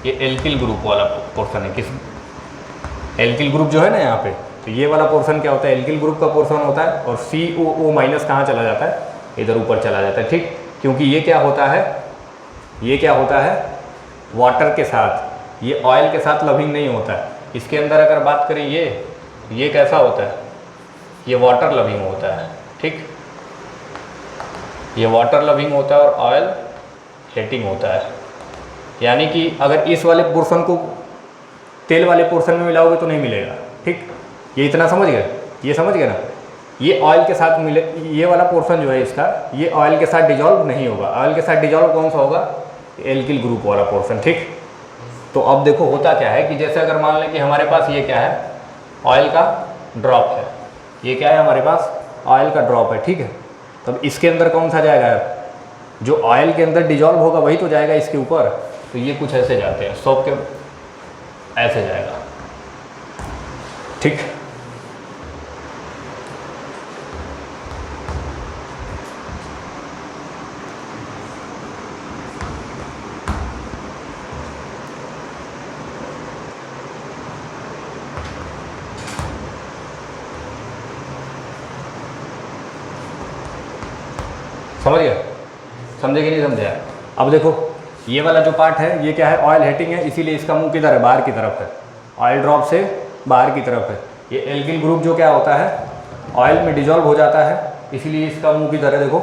ये एल्किल ग्रुप वाला पोर्शन है। किस एल्किल ग्रुप जो है ना यहाँ पे, तो ये वाला पोर्शन क्या होता है? एल्किल ग्रुप का पोर्शन होता है। और COO- कहाँ चला जाता है? इधर ऊपर चला जाता है, ठीक। क्योंकि ये क्या होता है? ये क्या होता है? वाटर के साथ, ये ऑयल के साथ लविंग नहीं होता है। इसके अंदर अगर बात करें ये कैसा होता है? ये वाटर लविंग होता है, ठीक। ये वाटर लविंग होता है और ऑयल हेटिंग होता है। यानी कि अगर इस वाले पोर्शन को तेल वाले पोर्शन में मिलाओगे तो नहीं मिलेगा, ठीक। ये इतना समझ गए? ये समझ गए ना? ये ऑयल के साथ मिले, ये वाला पोर्शन जो है इसका, ये ऑयल के साथ डिजॉल्व नहीं होगा। ऑयल के साथ डिजॉल्व कौन सा होगा? एल्किल ग्रुप वाला पोर्शन, ठीक। तो अब देखो होता क्या है कि जैसे अगर मान लें कि हमारे पास ये क्या है? ऑयल का ड्रॉप है। ये क्या है हमारे पास? ऑयल का ड्रॉप है, ठीक है। तब इसके अंदर कौन सा जाएगा? जो ऑयल के अंदर डिजॉल्व होगा वही तो जाएगा इसके ऊपर। तो ये कुछ ऐसे जाते हैं, सॉप के ऐसे जाएगा, ठीक। समझ गया? समझे कि नहीं समझे? अब देखो ये वाला जो पार्ट है ये क्या है? ऑयल हेटिंग है, इसीलिए इसका मुंह किधर है? बाहर की तरफ है। ऑयल ड्रॉप से बाहर की तरफ है। ये एल्किल ग्रुप जो क्या होता है? ऑयल में डिजॉल्व हो जाता है, इसीलिए इसका मुंह किधर है? देखो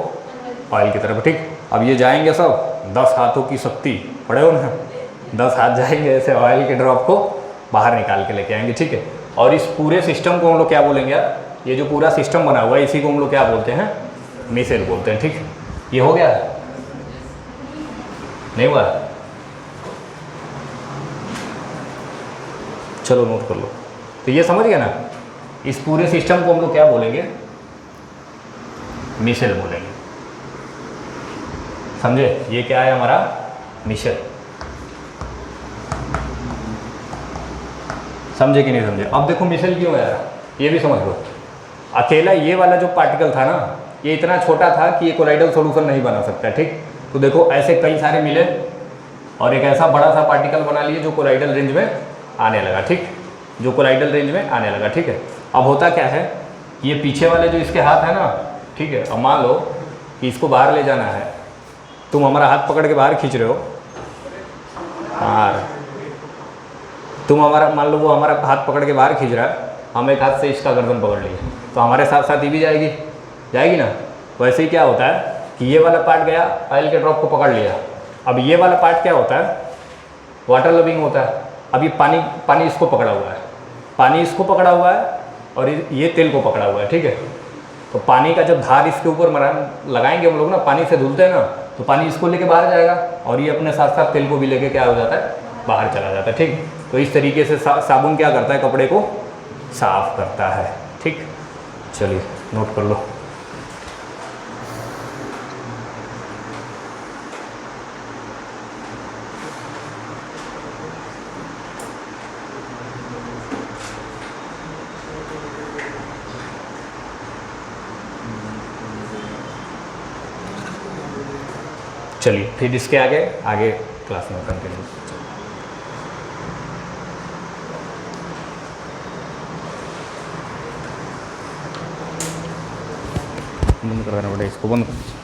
ऑयल की तरफ, ठीक। अब ये जाएंगे सब 10 हाथों की शक्ति, पढ़े हो ना, 10 हाथ जाएंगे ऐसे ऑयल के ड्रॉप को बाहर निकाल के लेके आएंगे, ठीक है। और इस पूरे सिस्टम को हम लोग क्या बोलेंगे यार, ये जो पूरा सिस्टम बना हुआ है इसी को हम लोग क्या बोलते हैं, मिसेल बोलते हैं, ठीक। ये हो गया, नहीं हुआ, चलो नोट कर लो। तो ये समझ गया ना, इस पूरे सिस्टम को हम लोग क्या बोलेंगे, मिसेल बोलेंगे, समझे। ये क्या है हमारा मिसेल, समझे कि नहीं समझे। अब देखो मिसेल क्यों है यार, ये भी समझ लो। अकेला ये वाला जो पार्टिकल था ना, ये इतना छोटा था कि ये कोलाइडल सॉल्यूशन नहीं बना सकता, ठीक। तो देखो ऐसे कई सारे मिले और एक ऐसा बड़ा सा पार्टिकल बना लिए जो कोलाइडल रेंज में आने लगा, ठीक, जो कोलाइडल रेंज में आने लगा, ठीक है। अब होता क्या है, ये पीछे वाले जो इसके हाथ है ना, ठीक है, अब मान लो कि इसको बाहर ले जाना है, तुम हमारा हाथ पकड़ के बाहर खींच रहे हो, बाहर, तुम हमारा, मान लो वो हमारा हाथ पकड़ के बाहर खींच रहा है, हम एक हाथ से इसका गर्दन पकड़ लिए, तो हमारे साथ साथ ये भी जाएगी, जाएगी ना। वैसे ही क्या होता है कि ये वाला पार्ट गया, ऑयल के ड्रॉप को पकड़ लिया, अब ये वाला पार्ट क्या होता है, वाटर लविंग होता है। अब ये पानी इसको पकड़ा हुआ है, पानी इसको पकड़ा हुआ है और ये तेल को पकड़ा हुआ है, ठीक है। तो पानी का जब धार इसके ऊपर लगाएंगे हम लोग ना, पानी से धुलते हैं ना, तो पानी इसको लेके बाहर जाएगा और ये अपने साथ साथ तेल को भी लेके क्या हो जाता है, बाहर चला जाता है, ठीक। तो इस तरीके से साबुन क्या करता है, कपड़े को साफ करता है, ठीक। चलिए नोट कर लो। चलिए फिर इसके आगे क्लास में कंटिन्यू। बंद करवाना पड़ेगा इसको, बंद कर।